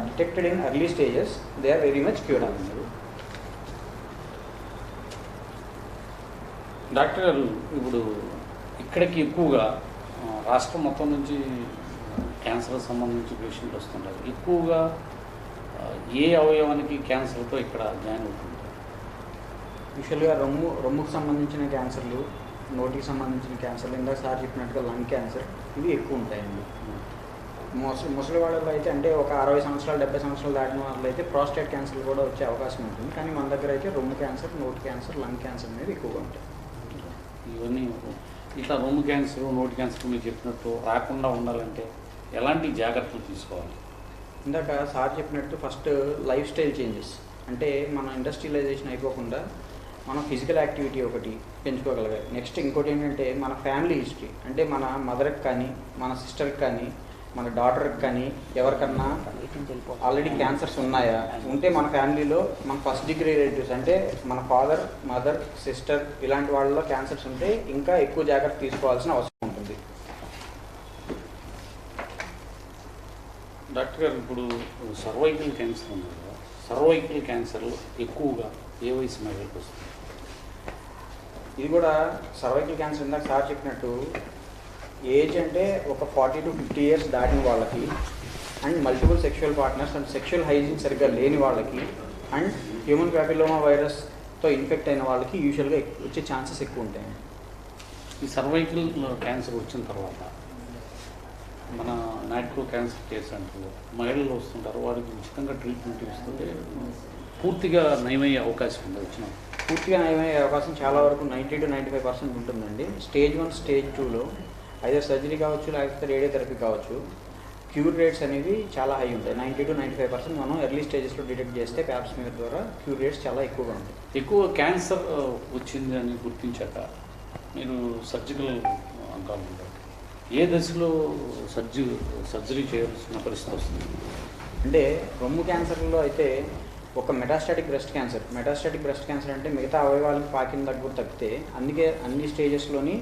detected in early stages, they are very much cure. Doctor గారు, ఇప్పుడు ఇక్కడికి ఎక్కువగా రాష్ట్రం మొత్తం నుంచి క్యాన్సర్కి సంబంధించి పేషెంట్ వస్తుంటారు. ఎక్కువగా ఏ అవయవానికి క్యాన్సర్తో ఇక్కడ జాయిన్ అవుతుంటారు? యూజువల్గా రొమ్ముకు సంబంధించిన క్యాన్సర్లు, నోటికి సంబంధించిన క్యాన్సర్లు, ఇందాక సార్ చెప్పినట్టుగా లంగ్ క్యాన్సర్, ఇవి ఎక్కువ ఉంటాయండి. ముసలి వాళ్ళలో అయితే, అంటే ఒక 60 సంవత్సరాలు 70 సంవత్సరాలు దాటిన వాళ్ళు అయితే ప్రాస్టేట్ క్యాన్సర్ కూడా వచ్చే అవకాశం ఉంటుంది. కానీ మన దగ్గర అయితే రొమ్ము క్యాన్సర్, నోటి క్యాన్సర్, లంగ్ క్యాన్సర్ అనేది ఎక్కువగా ఉంటాయి. ఇవన్నీ ఇట్లా రొమ్ము క్యాన్సర్, నోటి క్యాన్సర్ మీరు చెప్పినట్టు రాకుండా ఉండాలంటే ఎలాంటి జాగ్రత్తలు తీసుకోవాలి? ఇందాక సార్ చెప్పినట్టు ఫస్ట్ లైఫ్ స్టైల్ చేంజెస్, అంటే మన ఇండస్ట్రియలైజేషన్ అయిపోకుండా మనం ఫిజికల్ యాక్టివిటీ ఒకటి పెంచుకోగలగాలి. నెక్స్ట్ ఇంకోటి ఏంటంటే మన ఫ్యామిలీ హిస్టరీ, అంటే మన మదర్కి కానీ, మన సిస్టర్కి కానీ, మన డాటర్కి కానీ ఎవరికన్నా ఆల్రెడీ క్యాన్సర్స్ ఉన్నాయా, ఉంటే మన ఫ్యామిలీలో మన ఫస్ట్ డిగ్రీ రిలేటివ్స్, అంటే మన ఫాదర్, మదర్, సిస్టర్ ఇలాంటి వాళ్ళలో క్యాన్సర్స్ ఉంటే ఇంకా ఎక్కువ జాగ్రత్త తీసుకోవాల్సిన అవసరం ఉంటుంది. డాక్టర్ గారు, ఇప్పుడు సర్వైకల్ క్యాన్సర్ ఉంది కదా, సర్వైకల్ క్యాన్సర్లు ఎక్కువగా ఏ వయసు మహిళలకు వస్తుంది? ఇది కూడా సర్వైకల్ క్యాన్సర్ ఇందాక సార్ చెప్పినట్టు ఏజ్ అంటే ఒక 40 to 50 years దాటిన వాళ్ళకి, and multiple sexual partners and sexual hygiene సరిగ్గా లేని వాళ్ళకి, అండ్ హ్యూమన్ ప్యాపిలోమా వైరస్తో ఇన్ఫెక్ట్ అయిన వాళ్ళకి యూజువల్గా వచ్చే ఛాన్సెస్ ఎక్కువ ఉంటాయి. ఈ సర్వైకల్ క్యాన్సర్ వచ్చిన తర్వాత మన నాట్రో క్యాన్సర్ కేర్ సెంటర్లో మహిళలు వస్తుంటారు, వారికి ఉచితంగా ట్రీట్మెంట్ ఇస్తుంటే పూర్తిగా నయమయ్యే అవకాశం ఉంది. పూర్తిగా నయమయ్యే అవకాశం చాలా వరకు 90 to 95% ఉంటుందండి. స్టేజ్ 1, స్టేజ్ 2లో అయితే సర్జరీ కావచ్చు, లేకపోతే రేడియోథెరపీ కావచ్చు, క్యూర్ రేట్స్ అనేవి చాలా హై ఉంటాయి. 90 to 95% మనం ఎర్లీ స్టేజెస్లో డిటెక్ట్ చేస్తే ప్యాప్స్మియర్ ద్వారా క్యూర్ రేట్స్ చాలా ఎక్కువగా ఉంటాయి. ఎక్కువ క్యాన్సర్ వచ్చింది అని గుర్తించాక మీరు సర్జికల్ అంకాలజీ ఏ దశలో సర్జరీ చేయాల్సిన పరిస్థితి వస్తుంది? అంటే రొమ్ము క్యాన్సర్లో అయితే ఒక మెటాస్టాటిక్ బ్రెస్ట్ క్యాన్సర్ అంటే మిగతా అవయవాలకు పాకిన దగ్గర తగ్గితే అన్ని స్టేజెస్లోని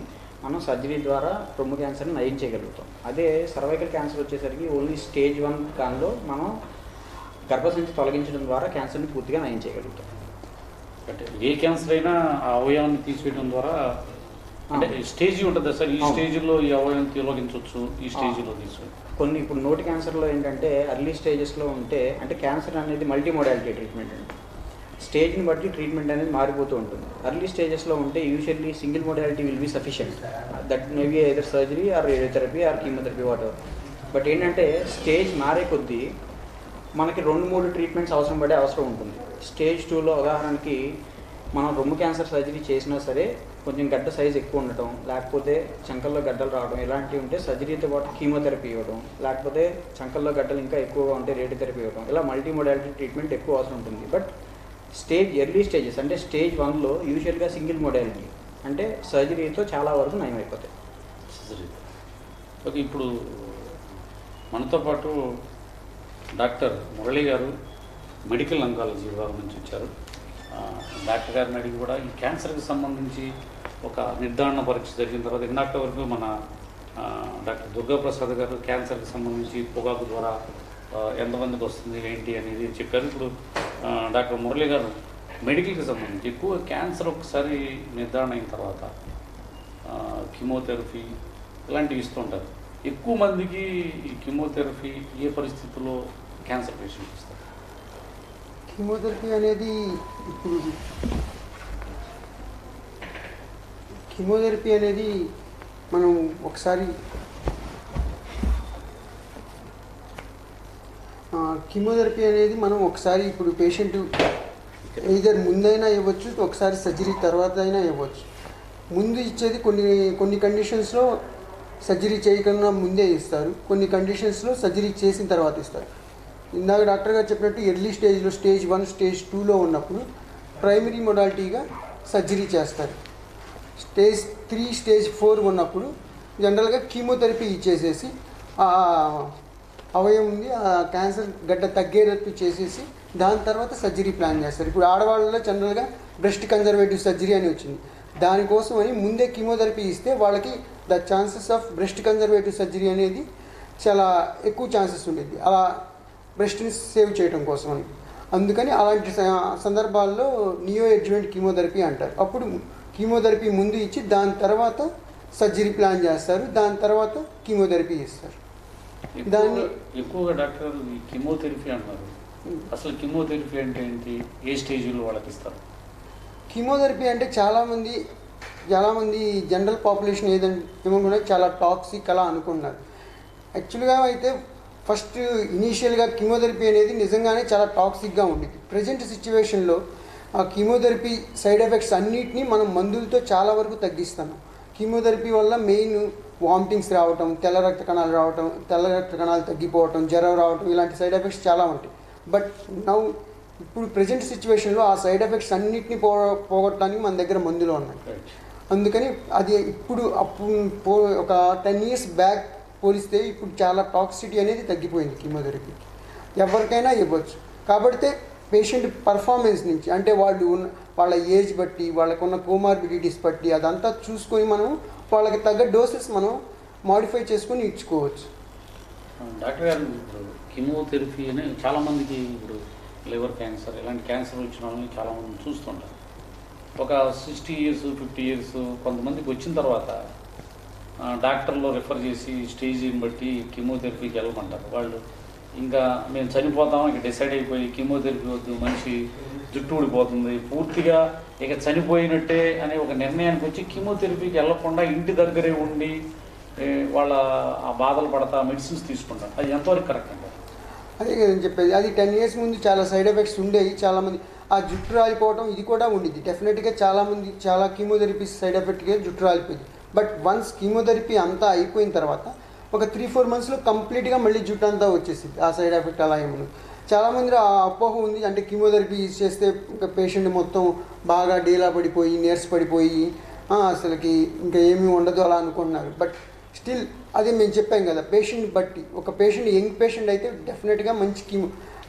మనం సర్జరీ ద్వారా రొమ్ము క్యాన్సర్ని నయం చేయగలుగుతాం. అదే సర్వైకల్ క్యాన్సర్ వచ్చేసరికి ఓన్లీ స్టేజ్ 1 దానిలో మనం గర్భసంచి తొలగించడం ద్వారా క్యాన్సర్ని పూర్తిగా నయం చేయగలుగుతాం. అంటే ఏ క్యాన్సర్ అయినా ఆ అవయవాన్ని తీసివేయడం ద్వారా, అంటే స్టేజ్ ఉంటుంది సార్, ఈ స్టేజ్లో ఈ అవయవాన్ని తొలగించవచ్చు, ఈ స్టేజ్లో తీసుకోవచ్చు. కొన్ని ఇప్పుడు నోటి క్యాన్సర్లో ఏంటంటే అర్లీ స్టేజెస్లో ఉంటే, అంటే క్యాన్సర్ అనేది మల్టీ మోడాలిటీ ట్రీట్మెంట్ అండి. స్టేజ్ని బట్టి ట్రీట్మెంట్ అనేది మారిపోతూ ఉంటుంది. అర్లీ స్టేజెస్లో ఉంటే usually single modality will be sufficient, that may be either surgery or radiotherapy or chemotherapy whatever. But ఏంటంటే స్టేజ్ మారే కొద్దీ మనకి 2-3 ట్రీట్మెంట్స్ అవసరం ఉంటుంది. స్టేజ్ 2లో ఉదాహరణకి మనం రొమ్ము క్యాన్సర్ సర్జరీ చేసినా సరే కొంచెం గడ్డ సైజ్ ఎక్కువ ఉండటం, లేకపోతే చంకల్లో గడ్డలు రావడం ఇలాంటివి ఉంటే సర్జరీతో పాటు కీమోథెరపీ ఇవ్వడం, లేకపోతే చంకల్లో గడ్డలు ఇంకా ఎక్కువగా ఉంటే రేడియోథెరపీ ఇవ్వడం, ఇలా మల్టీ మోడాలిటీ ట్రీట్మెంట్ ఎక్కువ అవసరం ఉంటుంది. బట్ ఎర్లీ స్టేజెస్ అంటే స్టేజ్ 1లో యూజువల్గా సింగిల్ మోడాలిటీ, అంటే సర్జరీతో చాలా వరకు నయం అయిపోతాయి. ఓకే, ఇప్పుడు మనతో పాటు డాక్టర్ మురళి గారు మెడికల్ అంకాలజీ విభాగం నుంచి వచ్చారు. డాక్టర్ గారిని అడిగి కూడా ఈ క్యాన్సర్కి సంబంధించి ఒక నిర్ధారణ పరీక్ష జరిగిన తర్వాత ఇందాక వరకు మన డాక్టర్ దుర్గాప్రసాద్ గారు క్యాన్సర్కి సంబంధించి పొగాకు ద్వారా ఎంతమందికి వస్తుంది ఏంటి అనేది చెప్పారు. ఇప్పుడు డాక్టర్ మురళి గారు మెడికల్కి సంబంధించి ఎక్కువ క్యాన్సర్ ఒకసారి నిర్ధారణ అయిన తర్వాత కీమోథెరపీ ఇలాంటివి ఇస్తుంటారు. ఎక్కువ మందికి ఈ కీమోథెరపీ ఏ పరిస్థితుల్లో క్యాన్సర్ పేషెంట్ ఇస్తారు? కీమోథెరపీ అనేది ఇప్పుడు కీమోథెరపీ అనేది మనం ఒకసారి ఇప్పుడు పేషెంట్ either ముందైనా ఇవ్వచ్చు, ఒకసారి సర్జరీ తర్వాత అయినా ఇవ్వచ్చు. ముందు ఇచ్చేది కొన్ని కండిషన్స్లో సర్జరీ చేయకుండా ముందే ఇస్తారు, కొన్ని కండిషన్స్లో సర్జరీ చేసిన తర్వాత ఇస్తారు. ఇందాక డాక్టర్ గారు చెప్పినట్టు ఎర్లీ స్టేజ్లో స్టేజ్ 1 స్టేజ్ 2లో ఉన్నప్పుడు ప్రైమరీ మొడాలిటీగా సర్జరీ చేస్తారు. స్టేజ్ 3 స్టేజ్ 4 ఉన్నప్పుడు జనరల్గా కీమోథెరపీ ఇచ్చేసేసి ఆ అవయవం ఉంది ఆ క్యాన్సర్ గడ్డ తగ్గేటట్టు చేసేసి దాని తర్వాత సర్జరీ ప్లాన్ చేస్తారు. ఇప్పుడు ఆడవాళ్ళలో జనరల్గా బ్రెస్ట్ కన్జర్వేటివ్ సర్జరీ అని వచ్చింది. దానికోసం అని ముందే కీమోథెరపీ ఇస్తే వాళ్ళకి the chances of breast conservative surgery అనేది చాలా ఎక్కువ ఛాన్సెస్ ఉండేది, అలా బ్రెస్ట్ని సేవ్ చేయడం కోసం అని. అందుకని అలాంటి సందర్భాల్లో నియో అడ్జువెంట్ కీమోథెరపీ అంటారు. అప్పుడు కీమోథెరపీ ముందు ఇచ్చి దాని తర్వాత సర్జరీ ప్లాన్ చేస్తారు, దాని తర్వాత కీమోథెరపీ ఇస్తారు. దాన్ని ఎక్కువగా డాక్టర్ ఈ కీమోథెరపీ అంటున్నారు. అసలు కీమోథెరపీ అంటే ఏంటి, ఏ స్టేజ్లో వాళ్ళకి ఇస్తారు? కీమోథెరపీ అంటే చాలామంది జనరల్ పాపులేషన్ ఏమనుకున్నా చాలా టాక్సిక్ అలా అనుకున్నారు. యాక్చువల్గా అయితే ఫస్ట్ ఇనీషియల్గా కీమోథెరపీ అనేది నిజంగానే చాలా టాక్సిక్గా ఉండేది. ప్రజెంట్ సిచ్యువేషన్లో ఆ కీమోథెరపీ సైడ్ ఎఫెక్ట్స్ అన్నిటినీ మనం మందులతో చాలా వరకు తగ్గిస్తున్నాం. కీమోథెరపీ వల్ల మెయిన్ వామిటింగ్స్ రావటం, తెల్ల రక్త కణాలు తగ్గిపోవటం, జ్వరం రావటం, ఇలాంటి సైడ్ ఎఫెక్ట్స్ చాలా ఉంటాయి. బట్ ఇప్పుడు ప్రజెంట్ సిచ్యువేషన్లో ఆ సైడ్ ఎఫెక్ట్స్ అన్నిటిని పోగొట్టడానికి మన దగ్గర మందులు ఉన్నాయి. అందుకని అది అప్పుడు ఒక 10 years బ్యాక్ పోలిస్తే ఇప్పుడు చాలా టాక్సిటీ అనేది తగ్గిపోయింది కీమోథెరపీ. ఎవరికైనా ఇవ్వచ్చు. కాబట్టి పేషెంట్ పర్ఫార్మెన్స్ నుంచి అంటే వాళ్ళ ఏజ్ బట్టి, వాళ్ళకున్న కోమార్బిడిటీస్ బట్టి అదంతా చూసుకొని మనం వాళ్ళకి తగ్గ డోసెస్ మనం మాడిఫై చేసుకొని ఇచ్చుకోవచ్చు. డాక్టర్ గారు, ఇప్పుడు కీమోథెరపీ అని చాలామందికి ఇప్పుడు లివర్ క్యాన్సర్ ఇలాంటి క్యాన్సర్ వచ్చిన వాళ్ళని చాలామంది చూస్తుంటారు. ఒక 60 years 50 years కొంతమందికి వచ్చిన తర్వాత డాక్టర్లో రిఫర్ చేసి స్టేజీని బట్టి కీమోథెరపీకి వెళ్ళమంటారు. వాళ్ళు ఇంకా మేము చనిపోతాం ఇక డిసైడ్ అయిపోయి కీమోథెరపీ వద్దు, మనిషి జుట్టు ఊడిపోతుంది, పూర్తిగా ఇక చనిపోయినట్టే అనే ఒక నిర్ణయానికి వచ్చి కీమోథెరపీకి వెళ్ళకుండా ఇంటి దగ్గరే ఉండి వాళ్ళ ఆ బాధలు పడతా మెడిసిన్స్ తీసుకుంటారు. అది ఎంతవరకు కరెక్ట్ అంటారు? అదే కదని చెప్పేది. అది 10 years ముందు చాలా సైడ్ ఎఫెక్ట్స్ ఉండేవి. చాలామంది ఆ జుట్టు రాలిపోవడం ఇది కూడా ఉండిద్ది. డెఫినెట్గా చాలా కీమోథెరపీ సైడ్ ఎఫెక్ట్గా జుట్టు రాలిపోయింది. బట్ వన్స్ కీమోథెరపీ అంతా అయిపోయిన తర్వాత ఒక 3-4 monthsలో కంప్లీట్గా మళ్ళీ జుట్టు అంతా వచ్చేసింది. ఆ సైడ్ ఎఫెక్ట్ అలా ఏమన్నా చాలామంది ఆ అపోహ ఉంది. అంటే కీమోథెరపీ యూజ్ చేస్తే ఇంకా పేషెంట్ మొత్తం బాగా డీలా పడిపోయి నీరస పడిపోయి అసలుకి ఇంకా ఏమీ ఉండదు అలా అనుకుంటున్నారు. బట్ స్టిల్ అదే మేము చెప్పాం కదా, పేషెంట్ బట్టి ఒక పేషెంట్ యంగ్ పేషెంట్ అయితే డెఫినెట్గా మంచి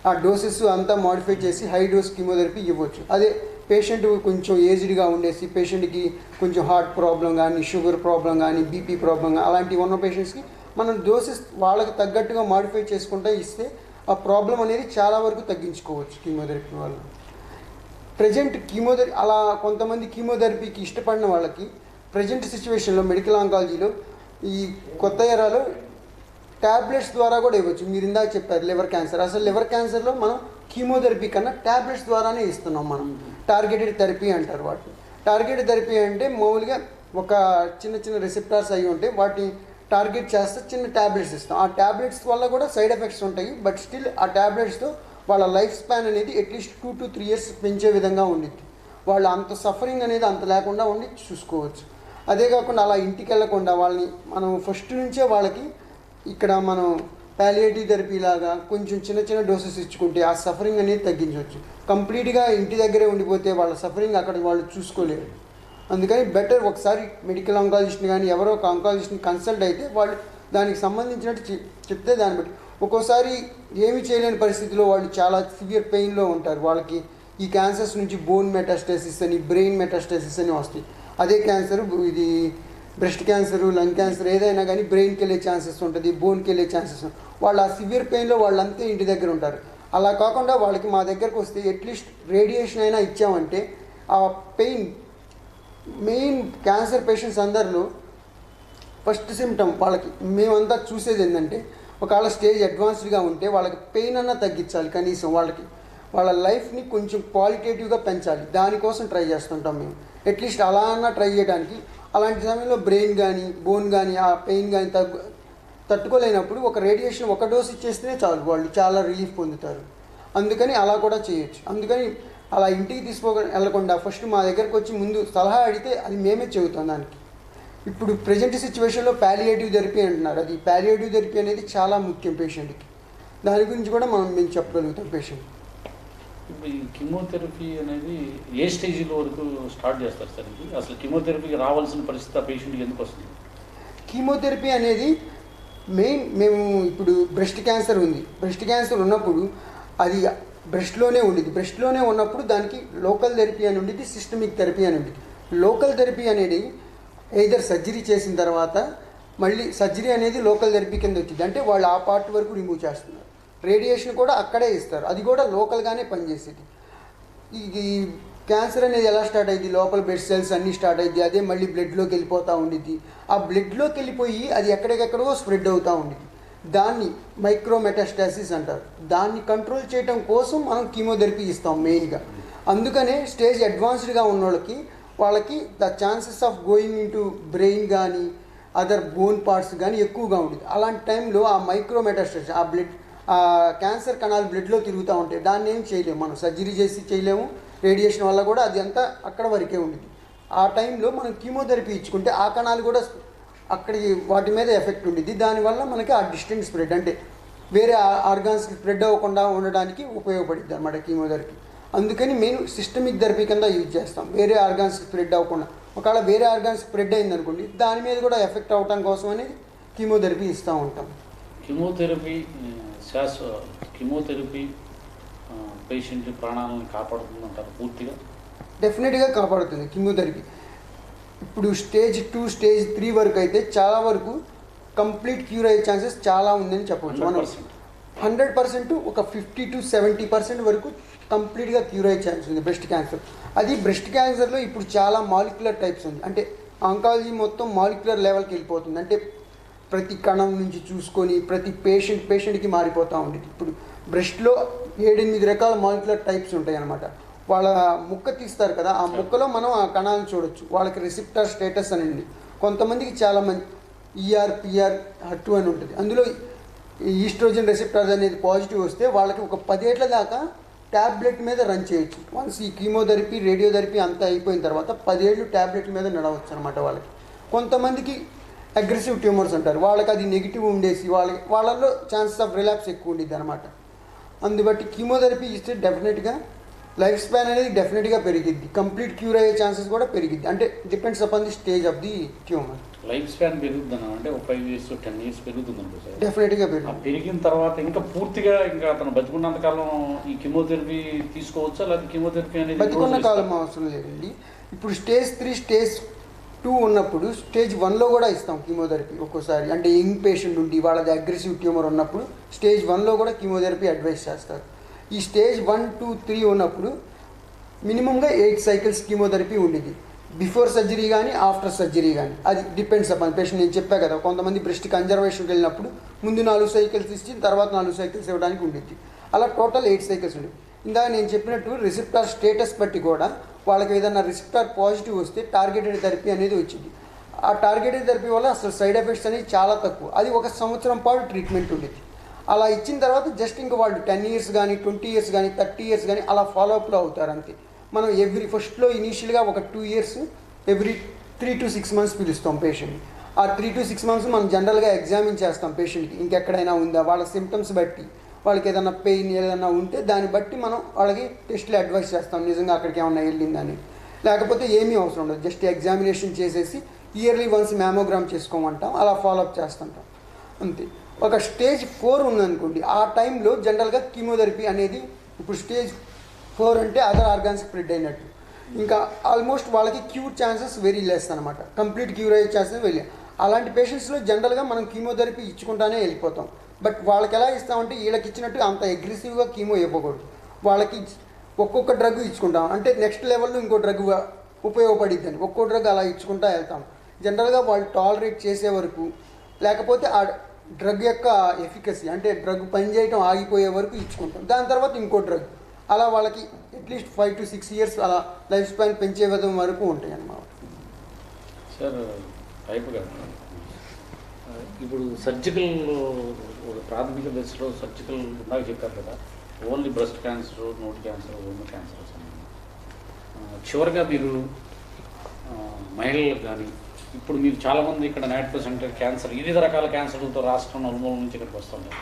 ఆ డోసెస్ అంతా మాడిఫై చేసి హై డోస్ కీమోథెరపీ ఇవ్వచ్చు. అదే పేషెంట్ కొంచెం ఏజ్డ్గా ఉండేసి పేషెంట్కి కొంచెం హార్ట్ ప్రాబ్లం కానీ, షుగర్ ప్రాబ్లం కానీ, బీపీ ప్రాబ్లం కానీ అలాంటివి ఉన్న పేషెంట్స్కి మనం డోసెస్ వాళ్ళకి తగ్గట్టుగా మాడిఫై చేసుకుంటూ ఇస్తే ఆ ప్రాబ్లం అనేది చాలా వరకు తగ్గించుకోవచ్చు కీమోథెరపీ వల్ల. ప్రజెంట్ కీమోథెరపీ అలా కొంతమంది కీమోథెరపీకి ఇష్టపడిన వాళ్ళకి ప్రజెంట్ సిచ్యువేషన్లో మెడికల్ ఆంకాలజీలో ఈ కొత్త ఎరాలో ట్యాబ్లెట్స్ ద్వారా కూడా ఇవ్వచ్చు. మీరు ఇందాక చెప్పారు లివర్ క్యాన్సర్. అసలు లివర్ క్యాన్సర్లో మనం కీమోథెరపీ కన్నా ట్యాబ్లెట్స్ ద్వారానే ఇస్తున్నాం. మనం టార్గెటెడ్ థెరపీ అంటారు వాటిని. టార్గెటెడ్ థెరపీ అంటే మామూలుగా ఒక చిన్న రిసెప్టార్స్ అయి ఉంటే వాటిని టార్గెట్ చేస్తే చిన్న ట్యాబ్లెట్స్ ఇస్తాం. ఆ ట్యాబ్లెట్స్ వల్ల కూడా సైడ్ ఎఫెక్ట్స్ ఉంటాయి. బట్ స్టిల్ ఆ ట్యాబ్లెట్స్తో వాళ్ళ లైఫ్ స్పాన్ అనేది అట్లీస్ట్ 2 to 3 years పెంచే విధంగా ఉండిద్ది. వాళ్ళు అంత సఫరింగ్ అనేది అంత లేకుండా ఉండి చూసుకోవచ్చు. అదే కాకుండా అలా ఇంటికి వెళ్ళకుండా వాళ్ళని మనం ఫస్ట్ నుంచే వాళ్ళకి ఇక్కడ మనం పాలియేటివ్ థెరపీ లాగా కొంచెం చిన్న డోసెస్ ఇచ్చుకుంటే ఆ సఫరింగ్ అనేది తగ్గించవచ్చు. కంప్లీట్గా ఇంటి దగ్గరే ఉండిపోతే వాళ్ళ సఫరింగ్ అక్కడ వాళ్ళు చూసుకోలేరు. అందుకని బెటర్ ఒకసారి మెడికల్ ఆంకాలజిస్ట్ని కానీ ఎవరో ఒక ఆంకాలజిస్ట్ని కన్సల్ట్ అయితే వాళ్ళు దానికి సంబంధించినట్టు చెప్తే దాన్ని బట్టి ఒక్కోసారి ఏమీ చేయలేని పరిస్థితిలో వాళ్ళు చాలా సివియర్ పెయిన్లో ఉంటారు. వాళ్ళకి ఈ క్యాన్సర్స్ నుంచి బోన్ మెటాస్టాసిస్ అని, బ్రెయిన్ మెటాస్టాసిస్ అని వస్తాయి. అదే క్యాన్సర్ ఇది బ్రెస్ట్ క్యాన్సర్, లంగ్ క్యాన్సర్ ఏదైనా కానీ బ్రెయిన్కి వెళ్ళే ఛాన్సెస్ ఉంటుంది, బోన్కి వెళ్ళే ఛాన్సెస్. వాళ్ళు ఆ సివియర్ పెయిన్లో వాళ్ళంతా ఇంటి దగ్గర ఉంటారు. అలా కాకుండా వాళ్ళకి మా దగ్గరకు వస్తే అట్లీస్ట్ రేడియేషన్ అయినా ఇచ్చామంటే ఆ పెయిన్ మెయిన్ క్యాన్సర్ పేషెంట్స్ అందరిలో ఫస్ట్ సిమ్టమ్ వాళ్ళకి మేమంతా చూసేది ఏంటంటే ఒకవేళ స్టేజ్ అడ్వాన్స్డ్గా ఉంటే వాళ్ళకి పెయిన్ అన్నా తగ్గించాలి, కనీసం వాళ్ళ లైఫ్ని కొంచెం క్వాలిటేటివ్గా పెంచాలి. దానికోసం ట్రై చేస్తుంటాం మేము. అట్లీస్ట్ అలా అన్నా ట్రై చేయడానికి. అలాంటి సమయంలో బ్రెయిన్ కానీ బోన్ కానీ ఆ పెయిన్ కానీ తట్టుకోలేనప్పుడు ఒక రేడియేషన్ ఒక డోస్ ఇచ్చేస్తేనే చాలు, వాళ్ళు చాలా రిలీఫ్ పొందుతారు. అందుకని అలా కూడా చేయొచ్చు. అందుకని అలా ఇంటికి వెళ్ళకుండా ఫస్ట్ మా దగ్గరకు వచ్చి ముందు సలహా అడిగితే అది మేమే చెబుతాం దానికి. ఇప్పుడు ప్రజెంట్ సిచ్యువేషన్లో ప్యాలియేటివ్ థెరపీ అంటున్నారు. అది ప్యాలియేటివ్ థెరపీ అనేది చాలా ముఖ్యం పేషెంట్కి. దాని గురించి కూడా మేము చెప్పగలుగుతాం పేషెంట్. ఇప్పుడు ఈ కీమోథెరపీ అనేది ఏ స్టేజ్లో వరకు స్టార్ట్ చేస్తారు సార్? ఇది అసలు కీమోథెరపీకి రావాల్సిన పరిస్థితి ఆ పేషెంట్కి ఎందుకు వస్తుంది? కీమోథెరపీ అనేది మేము ఇప్పుడు బ్రెస్ట్ క్యాన్సర్ ఉంది. బ్రెస్ట్ క్యాన్సర్ ఉన్నప్పుడు అది బ్రెస్ట్లోనే ఉండేది. బ్రెస్ట్లోనే ఉన్నప్పుడు దానికి లోకల్ థెరపీ అని ఉండేది, సిస్టమిక్ థెరపీ అని ఉండేది. లోకల్ థెరపీ అనేది ఎయిదర్ సర్జరీ చేసిన తర్వాత మళ్ళీ సర్జరీ అనేది లోకల్ థెరపీ కింద వచ్చింది. అంటే వాళ్ళు ఆ పార్ట్ వరకు రిమూవ్ చేస్తున్నారు. రేడియేషన్ కూడా అక్కడే ఇస్తారు, అది కూడా లోకల్గానే పనిచేసేది. ఈ క్యాన్సర్ అనేది ఎలా స్టార్ట్ అయింది? లోపల బ్లడ్ సెల్స్ అన్నీ స్టార్ట్ అయింది, అదే మళ్ళీ బ్లడ్లోకి వెళ్ళిపోతూ ఉండిద్ది. ఆ బ్లడ్లోకి వెళ్ళిపోయి అది ఎక్కడికెక్కడో స్ప్రెడ్ అవుతూ ఉండిద్ది. దాన్ని మైక్రోమెటాస్టాసిస్ అంటారు. దాన్ని కంట్రోల్ చేయడం కోసం మనం కీమోథెరపీ ఇస్తాం మెయిన్గా. అందుకనే స్టేజ్ అడ్వాన్స్డ్గా ఉన్న వాళ్ళకి the chances of going into brain కానీ అదర్ బోన్ పార్ట్స్ కానీ ఎక్కువగా ఉంటుంది. అలాంటి టైంలో ఆ మైక్రోమెటాస్టాసిస్ ఆ బ్లడ్ ఆ క్యాన్సర్ కణాలు బ్లడ్లో తిరుగుతూ ఉంటాయి. దాన్ని ఏం చేయలేము, మనం సర్జరీ చేసి చేయలేము. రేడియేషన్ వల్ల కూడా అది అంతా అక్కడ వరకే ఉంటుంది. ఆ టైంలో మనం కీమోథెరపీ ఇచ్చుకుంటే ఆ కణాలు కూడా అక్కడికి వాటి మీద ఎఫెక్ట్ ఉండిద్ది. దానివల్ల మనకి ఆ డిస్టెంట్ స్ప్రెడ్ అంటే వేరే ఆర్గాన్స్కి స్ప్రెడ్ అవ్వకుండా ఉండడానికి ఉపయోగపడుద్ది అన్నమాట కీమోథెరపీ. అందుకని మేము సిస్టమిక్ థెరపీ కింద యూజ్ చేస్తాం, వేరే ఆర్గాన్స్కి స్ప్రెడ్ అవ్వకుండా. ఒకవేళ వేరే ఆర్గాన్స్ స్ప్రెడ్ అయిందనుకోండి, దాని మీద కూడా ఎఫెక్ట్ అవ్వడం కోసం అనేది కీమోథెరపీ ఇస్తూ ఉంటాం. కీమోథెరపీ పేషెంట్ ప్రాణాలను కాపాడుతుందంటారు పూర్తిగా? డెఫినెట్గా కాపాడుతుంది కీమోథెరపీ. ఇప్పుడు స్టేజ్ 2, స్టేజ్ 3 వరకు అయితే చాలా వరకు కంప్లీట్ క్యూర్ అయ్యే ఛాన్సెస్ చాలా ఉందని చెప్పవచ్చు. మనం 100% ఒక 50 to 70% వరకు కంప్లీట్గా క్యూర్ అయ్యే ఛాన్స్ ఉంది బ్రెస్ట్ క్యాన్సర్. అది బ్రెస్ట్ క్యాన్సర్లో ఇప్పుడు చాలా మాలిక్యులర్ టైప్స్ ఉంది. అంటే ఆంకాలజీ మొత్తం మాలిక్యులర్ లెవెల్కి వెళ్ళిపోతుంది. అంటే ప్రతి కణం నుంచి చూసుకొని ప్రతి పేషెంట్కి మారిపోతూ ఉండేది. ఇప్పుడు బ్రెస్ట్లో 7-8 రకాల మాలిక్యులర్ టైప్స్ ఉంటాయి అన్నమాట. వాళ్ళ ముక్క తీస్తారు కదా, ఆ ముక్కలో మనం ఆ కణాలను చూడొచ్చు. వాళ్ళకి రిసెప్టర్ స్టేటస్ అని ఉంది. కొంతమందికి చాలామంది ER/PR/HER2 అని ఉంటుంది. అందులో ఈస్ట్రోజన్ రిసెప్టర్స్ అనేది పాజిటివ్ వస్తే వాళ్ళకి ఒక 10 ఏళ్ల దాకా ట్యాబ్లెట్ మీద రన్ చేయొచ్చు. వన్స్ ఈ కీమోథెరపీ రేడియోథెరపీ అంతా అయిపోయిన తర్వాత 10 ఏళ్ళు ట్యాబ్లెట్ మీద నడవచ్చు అనమాట వాళ్ళకి. కొంతమందికి అగ్రెసివ్ ట్యూమర్స్ అంటారు, వాళ్ళకి అది నెగిటివ్ ఉండేసి వాళ్ళల్లో ఛాన్సెస్ ఆఫ్ రిలాప్స్ ఎక్కువ ఉండేది అనమాట. అందుబట్టి కీమోథెరపీ ఇస్తే డెఫినెట్గా లైఫ్ స్పాన్ అనేది డెఫినెట్గా పెరిగిద్ది, కంప్లీట్ క్యూర్ అయ్యే ఛాన్సెస్ కూడా పెరిగిద్ది. అంటే depends upon the stage of the tumour. Life span పెరుగుతుందన్న అంటే ఒక 5 years 10 years పెరుగుతుందండి సార్? డెఫినెట్గా పెరిగిన తర్వాత ఇంకా పూర్తిగా ఇంకా అతను బతికున్నంత కాలం ఈ కీమోథెరపీ తీసుకోవచ్చా, లేకపోతే కీమోథెరపీ అనేది బతికున్న కాలం అవసరం లేదండి. ఇప్పుడు స్టేజ్ 3, స్టేజ్ 2 ఉన్నప్పుడు స్టేజ్ 1లో కూడా ఇస్తాం కీమోథెరపీ ఒక్కోసారి. అంటే యంగ్ పేషెంట్ ఉండి వాళ్ళది అగ్రెసివ్ ట్యూమర్ ఉన్నప్పుడు స్టేజ్ 1లో కూడా కీమోథెరపీ అడ్వైస్ చేస్తారు. ఈ స్టేజ్ 1, 2, 3 ఉన్నప్పుడు మినిమంగా 8 cycles కీమోథెరపీ ఉండేది, బిఫోర్ సర్జరీ కానీ ఆఫ్టర్ సర్జరీ కానీ. అది డిపెండ్స్ అపాన్ పేషెంట్. నేను చెప్పా కదా, కొంతమంది బ్రెస్ట్ కన్జర్వేషన్కి వెళ్ళినప్పుడు ముందు 4 cycles ఇచ్చి తర్వాత 4 cycles ఇవ్వడానికి ఉండేది. అలా టోటల్ 8 cycles ఉండేది. ఇందాక నేను చెప్పినట్టు రిసెప్టార్ స్టేటస్ బట్టి కూడా వాళ్ళకి ఏదైనా రిసెప్టార్ పాజిటివ్ వస్తే టార్గెటెడ్ థెరపీ అనేది వచ్చింది. ఆ టార్గెటెడ్ థెరపీ వల్ల అసలు సైడ్ ఎఫెక్ట్స్ అనేవి చాలా తక్కువ. అది 1 సంవత్సరం పాటు ట్రీట్మెంట్ ఉండేది. అలా ఇచ్చిన తర్వాత జస్ట్ ఇంకా వాళ్ళు 10 years కానీ 20 years కానీ 30 years కానీ అలా ఫాలోఅప్లో అవుతారు అంతే. మనం ఫస్ట్లో ఇనీషియల్గా ఒక 2 years ఎవ్రీ 3 to 6 months పిలుస్తాం పేషెంట్ని. ఆ 3 to 6 months మనం జనరల్గా ఎగ్జామిన్ చేస్తాం పేషెంట్కి, ఇంకెక్కడైనా ఉందా, వాళ్ళ సిమ్టమ్స్ బట్టి వాళ్ళకి ఏదైనా పెయిన్ ఏదైనా ఉంటే దాన్ని బట్టి మనం వాళ్ళకి టెస్ట్లు అడ్వైస్ చేస్తాం, నిజంగా అక్కడికి ఏమన్నా వెళ్ళిందని. లేకపోతే ఏమీ అవసరం ఉండదు, జస్ట్ ఎగ్జామినేషన్ చేసేసి ఇయర్లీ వన్స్ మ్యామోగ్రామ్ చేసుకోమంటాం, అలా ఫాలోఅప్ చేస్తుంటాం అంతే. ఒక స్టేజ్ 4 ఉందనుకోండి, ఆ టైంలో జనరల్గా కీమోథెరపీ అనేది ఇప్పుడు స్టేజ్ 4 అంటే అదర్ ఆర్గాన్స్ స్ప్రెడ్ అయినట్టు. ఇంకా ఆల్మోస్ట్ వాళ్ళకి క్యూర్ ఛాన్సెస్ వెరీ లెస్ అనమాట, కంప్లీట్ క్యూర్ అయ్యే ఛాన్సెస్ వెరీ. అలాంటి పేషెంట్స్లో జనరల్గా మనం కీమోథెరపీ ఇచ్చుకుంటానే వెళ్ళిపోతాం. బట్ వాళ్ళకి ఎలా ఇస్తామంటే వీళ్ళకి ఇచ్చినట్టు అంత అగ్రెసివ్గా కీమో ఇవ్వకూడదు. వాళ్ళకి ఒక్కొక్క డ్రగ్ ఇచ్చుకుంటాం, అంటే నెక్స్ట్ లెవెల్లో ఇంకో డ్రగ్ ఉపయోగపడిద్దని ఒక్కో డ్రగ్ అలా ఇచ్చుకుంటా వెళ్తాం. జనరల్గా వాళ్ళు టాలరేట్ చేసే వరకు, లేకపోతే ఆ డ్రగ్ యొక్క ఎఫికసీ అంటే డ్రగ్ పనిచేయటం ఆగిపోయే వరకు ఇచ్చుకుంటాం. దాని తర్వాత ఇంకో డ్రగ్, అలా వాళ్ళకి అట్లీస్ట్ 5 to 6 years అలా లైఫ్ స్పాన్ పెంచే విధం వరకు ఉంటాయి అన్నమాట. సార్ టైప్ గారు, ఇప్పుడు సర్జికల్ ప్రాథమిక దశలో సర్జికల్ ఇందాక చెప్పారు కదా, ఓన్లీ బ్రెస్ట్ క్యాన్సర్, నోటి క్యాన్సర్, ఓన్లీ క్యాన్సర్స్ అని. చివరిగా మీరు మహిళలకు కానీ, ఇప్పుడు మీరు చాలామంది ఇక్కడ 90% క్యాన్సర్, వివిధ రకాల క్యాన్సర్లతో రాష్ట్రం నలుమూల నుంచి ఇక్కడికి వస్తుంటారు.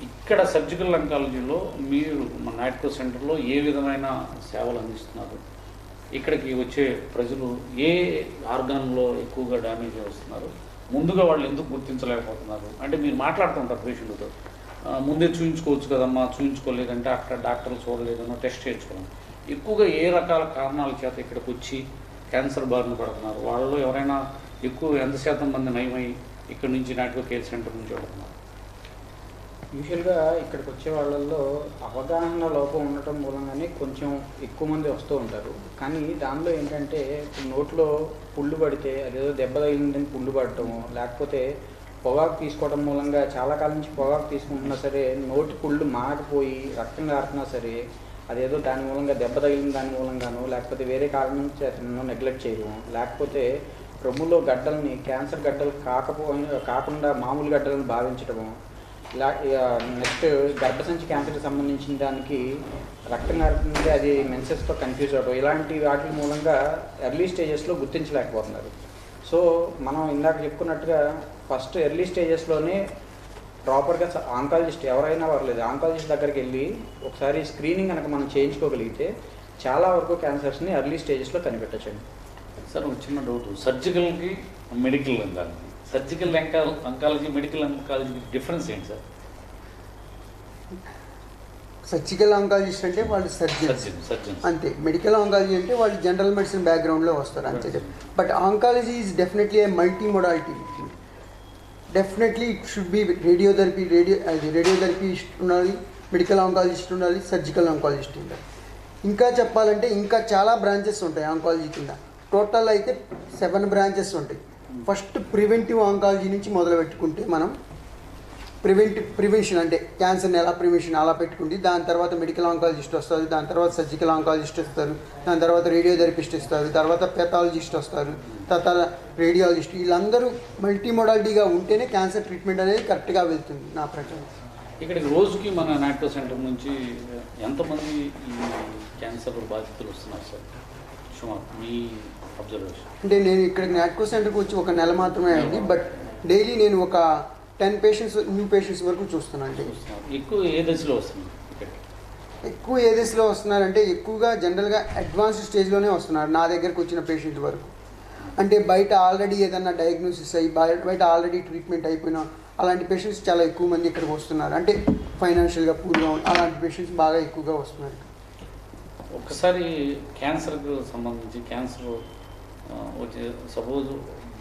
ఇక్కడ సర్జికల్ అంకాలజీలో మీరు మన నాట్కో సెంటర్లో ఏ విధమైన సేవలు అందిస్తున్నారు? ఇక్కడికి వచ్చే ప్రజలు ఏ ఆర్గాన్లో ఎక్కువగా డ్యామేజ్ వస్తున్నారు? ముందుగా వాళ్ళు ఎందుకు గుర్తించలేకపోతున్నారు? అంటే మీరు మాట్లాడుతుంటారు పేషెంట్తో, ముందే చూయించుకోవచ్చు కదమ్మా, చూయించుకోలేదంటే అక్కడ డాక్టర్లు చూడలేదనో టెస్ట్ చేయించుకోవాలి. ఎక్కువగా ఏ రకాల కారణాల చేత ఇక్కడికి వచ్చి క్యాన్సర్ బారిన పడుతున్నారు? వాళ్ళలో ఎవరైనా ఎక్కువ ఎంత శాతం మంది నయమై ఇక్కడ నుంచి నాట్కో కేర్ సెంటర్ నుంచి వెళ్తున్నారు? యూజువల్గా ఇక్కడికి వచ్చే వాళ్ళల్లో అవగాహన లోపం ఉండటం మూలంగానే కొంచెం ఎక్కువ మంది వస్తూ ఉంటారు. కానీ దానిలో ఏంటంటే నోట్లో పుళ్ళు పడితే అదేదో దెబ్బ తగిలిందని పుళ్ళు పడటము, లేకపోతే పొగాకు తీసుకోవడం మూలంగా చాలా కాలం నుంచి పొగాకు తీసుకుంటున్నా సరే నోటి పుళ్ళు మాకపోయి రక్తం కారుతున్నా సరే అదేదో దాని మూలంగా దెబ్బ తగిలిన దాని మూలంగానో, లేకపోతే వేరే కారణం చేతనో నెగ్లెక్ట్ చేయడం, లేకపోతే రొమ్ములో గడ్డల్ని క్యాన్సర్ గడ్డలు కాకుండా మామూలు గడ్డలను భావించడము, నెక్స్ట్ గర్భసంచి క్యాన్సర్కి సంబంధించిన దానికి రక్తం కారుతుంటే అది మెన్సెస్తో కన్ఫ్యూజ్ అవ్వడం, ఇలాంటి వాటి మూలంగా ఎర్లీ స్టేజెస్లో గుర్తించలేకపోతున్నారు. సో మనం ఇందాక చెప్పుకున్నట్టుగా ఫస్ట్ ఎర్లీ స్టేజెస్లోనే ప్రాపర్గా ఆంకాలజిస్ట్ ఎవరైనా పర్లేదు ఆంకాలజిస్ట్ దగ్గరికి వెళ్ళి ఒకసారి స్క్రీనింగ్ కనుక మనం చేయించుకోగలిగితే చాలా వరకు క్యాన్సర్స్ని ఎర్లీ స్టేజెస్లో కనిపెట్టచ్చండి. సార్ ఒక చిన్న డౌట్, సర్జికల్కి medical oncology, surgical oncology medical oncology difference ఏంటి సార్? సర్జికల్ ఆంకాలజిస్ట్ అంటే వాళ్ళు సర్జన్ అంతే, మెడికల్ ఆంకాలజీ అంటే వాళ్ళు జనరల్ మెడిసిన్ బ్యాక్గ్రౌండ్లో వస్తారు అంతే. But oncology is definitely a multi modality. Definitely it should be radiotherapy ఉండాలి, మెడికల్ ఆంకాలజిస్ట్ ఉండాలి, సర్జికల్ ఆంకాలజిస్ట్ ఉండాలి. ఇంకా చెప్పాలంటే ఇంకా చాలా బ్రాంచెస్ ఉంటాయి ఆంకాలజీ కింద. టోటల్ అయితే 7 బ్రాంచెస్ ఉంటాయి. ఫస్ట్ ప్రివెంటివ్ ఆంకాలజీ నుంచి మొదలు పెట్టుకుంటే మనం ప్రివెన్షన్ అంటే క్యాన్సర్ని ఎలా ప్రివెన్షన్ అలా పెట్టుకుంటే, దాని తర్వాత మెడికల్ ఆంకాలజిస్ట్ వస్తారు, దాని తర్వాత సర్జికల్ ఆంకాలజిస్ట్ వస్తారు, దాని తర్వాత రేడియోథెరపిస్ట్ ఇస్తారు, తర్వాత పెథాలజిస్ట్ వస్తారు, తర్వాత రేడియాలజిస్ట్. వీళ్ళందరూ మల్టీ మోడాలిటీగా ఉంటేనే క్యాన్సర్ ట్రీట్మెంట్ అనేది కరెక్ట్గా వెళ్తుంది నా ప్రకారం. ఇక్కడికి రోజుకి మన నాట్కో సెంటర్ నుంచి ఎంతమంది ఈ క్యాన్సర్ బాధితులు వస్తున్నారు సార్ సుమారు మీ అబ్జర్వేషన్? అంటే నేను ఇక్కడికి నాట్కో సెంటర్కి వచ్చి 1 నెల మాత్రమే అయింది. బట్ డైలీ నేను ఒక 10 పేషెంట్స్ న్యూ పేషెంట్స్ వరకు చూస్తున్నాను. ఎక్కువ ఏ దశలో వస్తున్నారు? ఎక్కువ ఏ దశలో వస్తున్నారంటే ఎక్కువగా జనరల్గా అడ్వాన్స్డ్ స్టేజ్లోనే వస్తున్నారు నా దగ్గరకు వచ్చిన పేషెంట్ వరకు. అంటే బయట ఆల్రెడీ ఏదన్నా డయాగ్నోసిస్ అయ్యి బయట ఆల్రెడీ ట్రీట్మెంట్ అయిపోయినా అలాంటి పేషెంట్స్ చాలా ఎక్కువ మంది ఇక్కడికి వస్తున్నారు. అంటే ఫైనాన్షియల్గా పూర్గా అలాంటి పేషెంట్స్ బాగా ఎక్కువగా వస్తున్నారు. ఒకసారి క్యాన్సర్కు సంబంధించి క్యాన్సర్ వచ్చే సపోజ్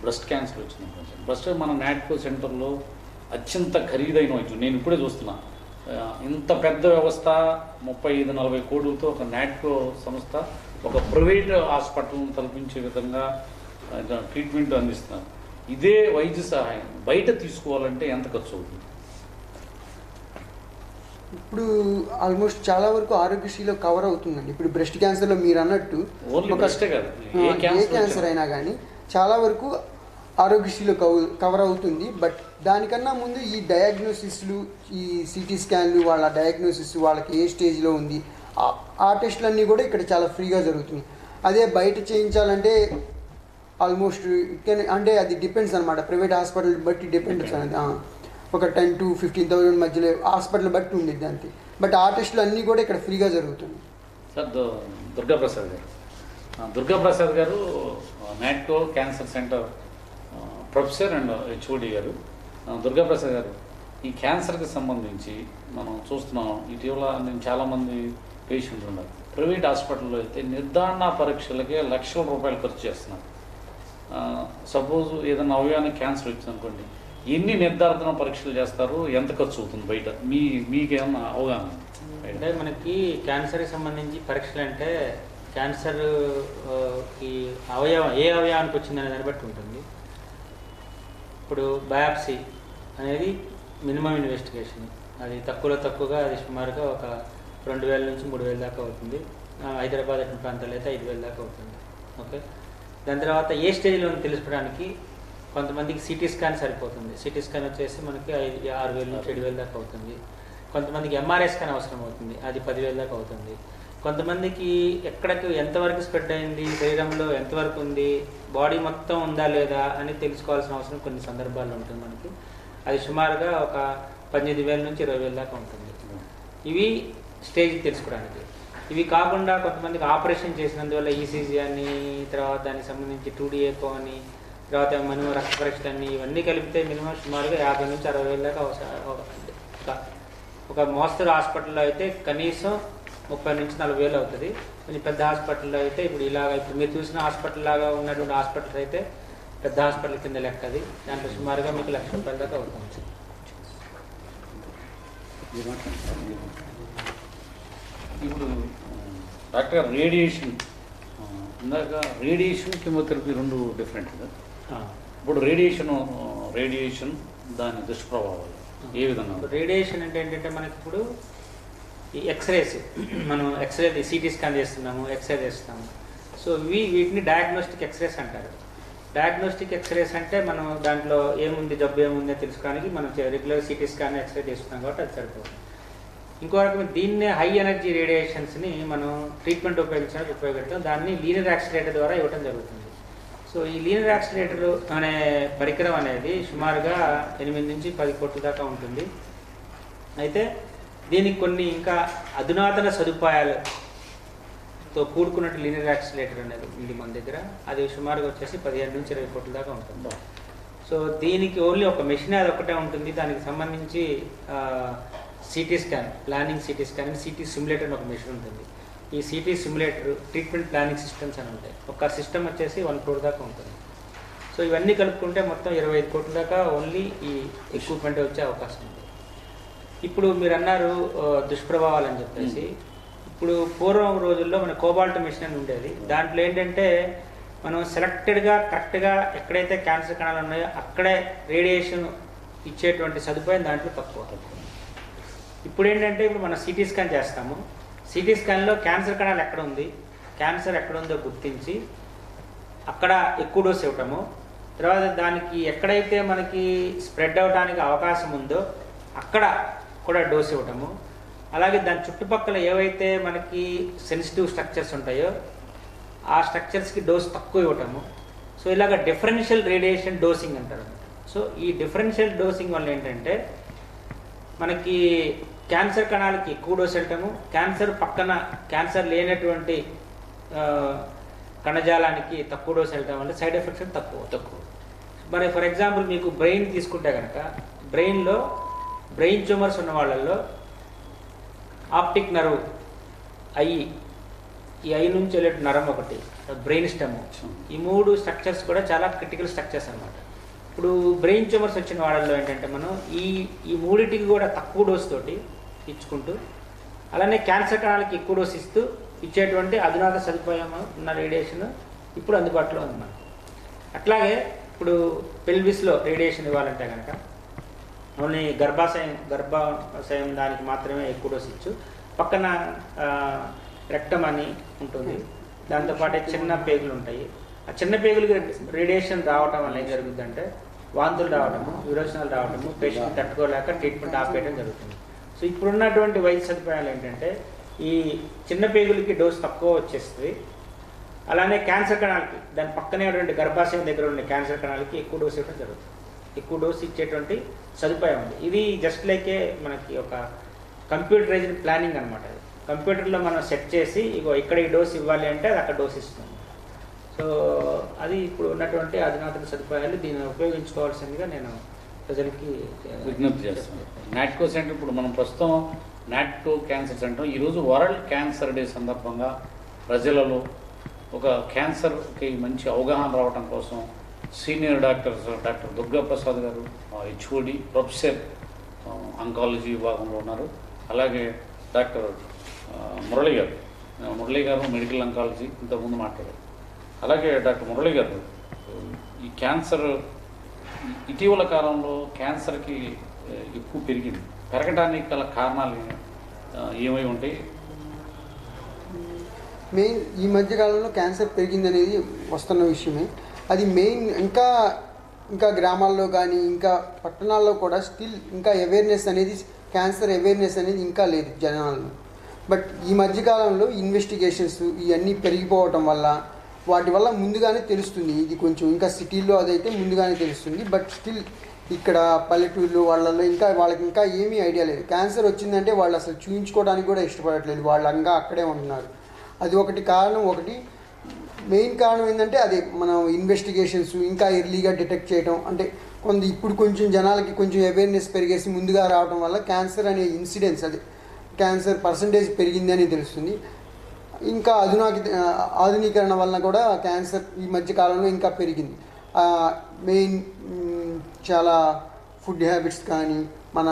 బ్రెస్ట్ క్యాన్సర్ వచ్చింది. బ్రెస్ట్ మన నాట్కో సెంటర్లో అత్యంత ఖరీదైన వైద్యం. నేను ఇప్పుడే చూస్తున్నా, ఇంత పెద్ద వ్యవస్థ 35-40 కోట్లతో ఒక నాట్కో సంస్థ ఒక ప్రైవేట్ హాస్పిటల్ను కల్పించే విధంగా ట్రీట్మెంట్ అందిస్తున్నారు. ఇదే వైద్య సహాయం బయట తీసుకోవాలంటే ఎంత ఖర్చు అవుతుంది? ఇప్పుడు ఆల్మోస్ట్ చాలా వరకు ఆరోగ్యశ్రీలో కవర్ అవుతుందండి. ఇప్పుడు బ్రెస్ట్ క్యాన్సర్లో మీరు అన్నట్టు ఏ క్యాన్సర్ అయినా కానీ చాలా వరకు ఆరోగ్యశ్రీలో కవర్ అవుతుంది. బట్ దానికన్నా ముందు ఈ డయాగ్నోసిస్లు, ఈ సిటీ స్కాన్లు, వాళ్ళ డయాగ్నోసిస్ వాళ్ళకి ఏ స్టేజ్లో ఉంది ఆ టెస్టులన్నీ కూడా ఇక్కడ చాలా ఫ్రీగా జరుగుతుంది. అదే బయట చేయించాలంటే ఆల్మోస్ట్ అంటే అది డిపెండ్స్ అనమాట, ప్రైవేట్ హాస్పిటల్ బట్టి డిపెండ్స్ అనేది. ఒక 10,000 to 15,000 మధ్యలో హాస్పిటల్ బట్టి ఉండిద్ది అంతే. బట్ ఆ టెస్టులు అన్నీ కూడా ఇక్కడ ఫ్రీగా జరుగుతుంది. సార్ దుర్గాప్రసాద్ గారు Natco cancer centre professor and HOD గారు. దుర్గాప్రసాద్ గారు, ఈ క్యాన్సర్కి సంబంధించి మనం చూస్తున్నాం ఇటీవల నేను చాలామంది పేషెంట్లు ఉన్నారు. ప్రైవేట్ హాస్పిటల్లో అయితే నిర్ధారణ పరీక్షలకే లక్షల రూపాయలు ఖర్చు చేస్తున్నారు. సపోజ్ ఏదైనా అవయవానికి క్యాన్సర్ వచ్చింది అనుకోండి, ఎన్ని నిర్ధారణ పరీక్షలు చేస్తారు, ఎంత ఖర్చు అవుతుంది బయట? మీకేమన్నా అవగాహన? అంటే మనకి క్యాన్సర్కి సంబంధించి పరీక్షలు అంటే క్యాన్సర్ ఈ అవయవం ఏ అవయవానికి వచ్చిందనే దాన్ని బట్టి ఉంటుంది. ఇప్పుడు బయాప్సీ అనేది మినిమం ఇన్వెస్టిగేషన్, అది తక్కువగా అది సుమారుగా ఒక 2,000 నుంచి 3,000 దాకా అవుతుంది. హైదరాబాద్ అటువంటి ప్రాంతాల్లో అయితే 5,000 దాకా అవుతుంది. ఓకే, దాని తర్వాత ఏ స్టేజ్లో తెలుసుకోవడానికి కొంతమందికి సిటీ స్కాన్ సరిపోతుంది. సిటీ స్కాన్ వచ్చేసి మనకి 6,000 నుంచి 7,000 దాకా అవుతుంది. కొంతమందికి ఎంఆర్ఐ స్కాన్ అవసరం అవుతుంది, అది 10,000 దాకా అవుతుంది. కొంతమందికి ఎక్కడికి ఎంతవరకు స్ప్రెడ్ అయింది, శరీరంలో ఎంతవరకు ఉంది, బాడీ మొత్తం ఉందా లేదా అని తెలుసుకోవాల్సిన అవసరం కొన్ని సందర్భాల్లో ఉంటుంది మనకి. అది సుమారుగా ఒక 18,000 నుంచి 20,000 దాకా ఉంటుంది. ఇవి స్టేజ్ తెలుసుకోవడానికి. ఇవి కాకుండా కొంతమందికి ఆపరేషన్ చేసినందువల్ల ఈసీజీ అని, తర్వాత దానికి సంబంధించి 2D ఎకో అని, తర్వాత మినిమం రక్త పరీక్షలు అన్నీ, ఇవన్నీ కలిపితే మినిమం సుమారుగా 50,000 నుంచి 60,000 దాకా అవసరం. ఒక మోస్తరు హాస్పిటల్లో అయితే కనీసం 30,000 నుంచి 40,000 అవుతుంది. కొంచెం పెద్ద హాస్పిటల్లో అయితే ఇప్పుడు మీరు చూసిన హాస్పిటల్ లాగా ఉన్నటువంటి హాస్పిటల్స్ అయితే పెద్ద హాస్పిటల్ కింద లెక్క అది. దాంట్లో సుమారుగా మీకు ₹1,00,000 దాకా అవుతుంది. ఇప్పుడు డాక్టర్ రేడియేషన్, ఇందాక రేడియేషన్ కీమోథెరపీ 2 డిఫరెంట్ కదా. ఇప్పుడు రేడియేషన్ దాని దుష్ప్రభావాలు ఏ విధంగా? రేడియేషన్ అంటే ఏంటంటే మనకి ఇప్పుడు ఈ ఎక్స్రేస్, మనం ఎక్స్రే సిటీ స్కాన్ చేస్తున్నాము, ఎక్స్రే చేస్తాము. సో వీటిని డయాగ్నోస్టిక్ ఎక్స్రేస్ అంటారు. డయాగ్నోస్టిక్ ఎక్స్రేస్ అంటే మనం దాంట్లో ఏముంది, జబ్బు ఏముంది అని తెలుసుకోవడానికి మనం రెగ్యులర్ సిటీ స్కాన్ ఎక్స్రే చేస్తున్నాం కాబట్టి అది సరిపోతుంది. ఇంకో రకం దీన్నే హై ఎనర్జీ రేడియేషన్స్ని మనం ట్రీట్మెంట్ ఉపయోగించడానికి ఉపయోగిస్తాం. దాన్ని లీనియర్ యాక్సిలరేటర్ ద్వారా ఇవ్వడం జరుగుతుంది. సో ఈ లీనియర్ యాక్సిలరేటర్ అనే పరికరం అనేది సుమారుగా 8 నుంచి 10 కోట్ల దాకా ఉంటుంది. అయితే దీనికి కొన్ని ఇంకా అధునాతన సదుపాయాలతో కూడుకున్నట్టు లీనియర్ యాక్సిలరేటర్ అనేది ఉంది మన దగ్గర. అది సుమారుగా వచ్చేసి 15 నుంచి 20 కోట్ల దాకా ఉంటుంది. సో దీనికి ఓన్లీ ఒక మెషిన్ అది ఒకటే ఉంటుంది. దానికి సంబంధించి CT scan, planning CT scan, city simulator అని ఒక మెషిన్ ఉంటుంది. ఈ city simulator treatment planning systems అని ఉంటాయి. ఒక సిస్టమ్ వచ్చేసి 1 crore దాకా ఉంటుంది. సో ఇవన్నీ కలుపుకుంటే మొత్తం 25 కోట్ల దాకా ఓన్లీ ఈ ఎక్విప్మెంట్ వచ్చే అవకాశం ఉంది. ఇప్పుడు మీరు అన్నారు దుష్ప్రభావాలు అని చెప్పేసి. ఇప్పుడు పూర్వం రోజుల్లో మన కోబాల్ట్ మిషన్ అని ఉండేది. దాంట్లో ఏంటంటే మనం సెలెక్టెడ్గా కరెక్ట్గా ఎక్కడైతే క్యాన్సర్ కణాలు ఉన్నాయో అక్కడే రేడియేషన్ ఇచ్చేటువంటి సదుపాయం దాంట్లో తక్కువ. ఇప్పుడు ఏంటంటే ఇప్పుడు మనం సిటీ స్కాన్ చేస్తాము. సిటీ స్కాన్లో క్యాన్సర్ కణాలు ఎక్కడ ఉంది, క్యాన్సర్ ఎక్కడ ఉందో గుర్తించి అక్కడ ఎక్కువ డోస్ ఇవ్వటము, తర్వాత దానికి ఎక్కడైతే మనకి స్ప్రెడ్ అవడానికి అవకాశం ఉందో అక్కడ కూడా డోస్ ఇవ్వటము, అలాగే దాని చుట్టుపక్కల ఏవైతే మనకి సెన్సిటివ్ స్ట్రక్చర్స్ ఉంటాయో ఆ స్ట్రక్చర్స్కి డోస్ తక్కువ ఇవ్వటము. సో ఇలాగ డిఫరెన్షియల్ రేడియేషన్ డోసింగ్ అంటారు. సో ఈ డిఫరెన్షియల్ డోసింగ్ వల్ల ఏంటంటే మనకి క్యాన్సర్ కణాలకి ఎక్కువ డోస్ వెళ్ళటము, క్యాన్సర్ లేనటువంటి కణజాలానికి తక్కువ డోస్ వెళ్ళటం వల్ల సైడ్ ఎఫెక్ట్స్ తక్కువ. మరి ఫర్ ఎగ్జాంపుల్ మీకు బ్రెయిన్ తీసుకుంటే కనుక బ్రెయిన్ ట్యూమర్స్ ఉన్న వాళ్ళల్లో ఆప్టిక్ నర్వ్ ఈ ఐ నుంచి వెళ్ళే నరం ఒకటి, బ్రెయిన్ స్టెమ్, ఈ 3 స్ట్రక్చర్స్ కూడా చాలా క్రిటికల్ స్ట్రక్చర్స్ అన్నమాట. ఇప్పుడు బ్రెయిన్ ట్యూమర్స్ వచ్చిన వాళ్ళల్లో ఏంటంటే మనం ఈ 3టికి కూడా తక్కువ డోస్ తోటి ఇచ్చుకుంటూ, అలానే క్యాన్సర్ కణాలకి ఎక్కువ డోస్ ఇస్తూ ఇచ్చేటువంటి అధునాతన సదుపాయం ఉన్న రేడియేషన్ ఇప్పుడు అందుబాటులో ఉంది మనకి. అట్లాగే ఇప్పుడు పెల్విస్లో రేడియేషన్ ఇవ్వాలంటే కనుక ఓన్లీ గర్భాశయం దానికి మాత్రమే ఎక్కువ డోస్ ఇచ్చు. పక్కన రెక్టమ్ అని ఉంటుంది, దాంతోపాటు చిన్న పేగులు ఉంటాయి. ఆ చిన్న పేగులకి రేడియేషన్ రావటం వల్ల ఏం జరుగుతుందంటే వాంతులు రావటము, విరోచనాలు రావటము, పేషెంట్ తట్టుకోలేక ట్రీట్మెంట్ ఆపేయడం జరుగుతుంది. సో ఇప్పుడున్నటువంటి వైద్య సదుపాయాలు ఏంటంటే ఈ చిన్న పేగులకి డోస్ తక్కువ వచ్చేస్తుంది, అలానే క్యాన్సర్ కణాలకి దాని పక్కనే ఉన్నటువంటి గర్భాశయం దగ్గర ఉండే క్యాన్సర్ కణాలకి ఎక్కువ డోస్ ఇవ్వడం జరుగుతుంది. ఎక్కువ డోస్ ఇచ్చేటువంటి సదుపాయం ఉంది. ఇది జస్ట్ లైకే మనకి ఒక కంప్యూటరైజ్డ్ ప్లానింగ్ అనమాట. కంప్యూటర్లో మనం సెట్ చేసి ఇక్కడ ఈ డోస్ ఇవ్వాలి అంటే అది అక్కడ డోస్ ఇస్తుంది. సో అది ఇప్పుడు ఉన్నటువంటి అధునాతన సదుపాయాలు, దీన్ని ఉపయోగించుకోవాల్సిందిగా నేను ప్రజలకి విజ్ఞప్తి చేస్తున్నాను. నాట్కో సెంటర్ ఇప్పుడు మనం ప్రస్తుతం నాట్కో క్యాన్సర్ సెంటర్ ఈరోజు వరల్డ్ క్యాన్సర్ డే సందర్భంగా ప్రజలలో ఒక క్యాన్సర్కి మంచి అవగాహన రావడం కోసం సీనియర్ డాక్టర్ దుర్గా ప్రసాద్ గారు హెచ్ఓడి ప్రొఫెసర్ ఆంకాలజీ విభాగంలో ఉన్నారు. అలాగే డాక్టర్ మురళి గారు మురళీ గారు మెడికల్ అంకాలజీ ఇంతకుముందు మాట్లాడారు. అలాగే డాక్టర్ మురళీ గారు, ఈ క్యాన్సర్ ఇటీవల కాలంలో క్యాన్సర్కి ఎక్కువ పెరగడానికి గల కారణాలు ఏమై ఉంటాయి? మెయిన్ ఈ మధ్యకాలంలో క్యాన్సర్ పెరిగింది అనేది వస్తున్న విషయమే. అది మెయిన్ ఇంకా గ్రామాల్లో కానీ ఇంకా పట్టణాల్లో కూడా స్టిల్ ఇంకా అవేర్నెస్ అనేది, క్యాన్సర్ అవేర్నెస్ అనేది ఇంకా లేదు జనాల్లో. బట్ ఈ మధ్యకాలంలో ఇన్వెస్టిగేషన్స్ ఇవన్నీ పెరిగిపోవటం వల్ల వాటి వల్ల ముందుగానే తెలుస్తుంది. ఇది కొంచెం ఇంకా సిటీల్లో అదైతే ముందుగానే తెలుస్తుంది. బట్ స్టిల్ ఇక్కడ పల్లెటూళ్ళు వాళ్ళల్లో వాళ్ళకి ఇంకా ఏమీ ఐడియా లేదు. క్యాన్సర్ వచ్చిందంటే వాళ్ళు అసలు చూయించుకోవడానికి కూడా ఇష్టపడట్లేదు, వాళ్ళు ఇంకా అక్కడే ఉంటున్నారు. అది ఒకటి కారణం. మెయిన్ కారణం ఏంటంటే అది మనం ఇన్వెస్టిగేషన్స్ ఇంకా ఎర్లీగా డిటెక్ట్ చేయడం, అంటే ఇప్పుడు కొంచెం జనాలకి కొంచెం అవేర్నెస్ పెరిగేసి ముందుగా రావడం వల్ల క్యాన్సర్ అనే ఇన్సిడెన్స్, అది క్యాన్సర్ పర్సంటేజ్ పెరిగింది అని తెలుస్తుంది. ఇంకా ఆధునీకరణ వలన కూడా క్యాన్సర్ ఈ మధ్యకాలంలో ఇంకా పెరిగింది. మెయిన్ చాలా ఫుడ్ హ్యాబిట్స్ కానీ, మన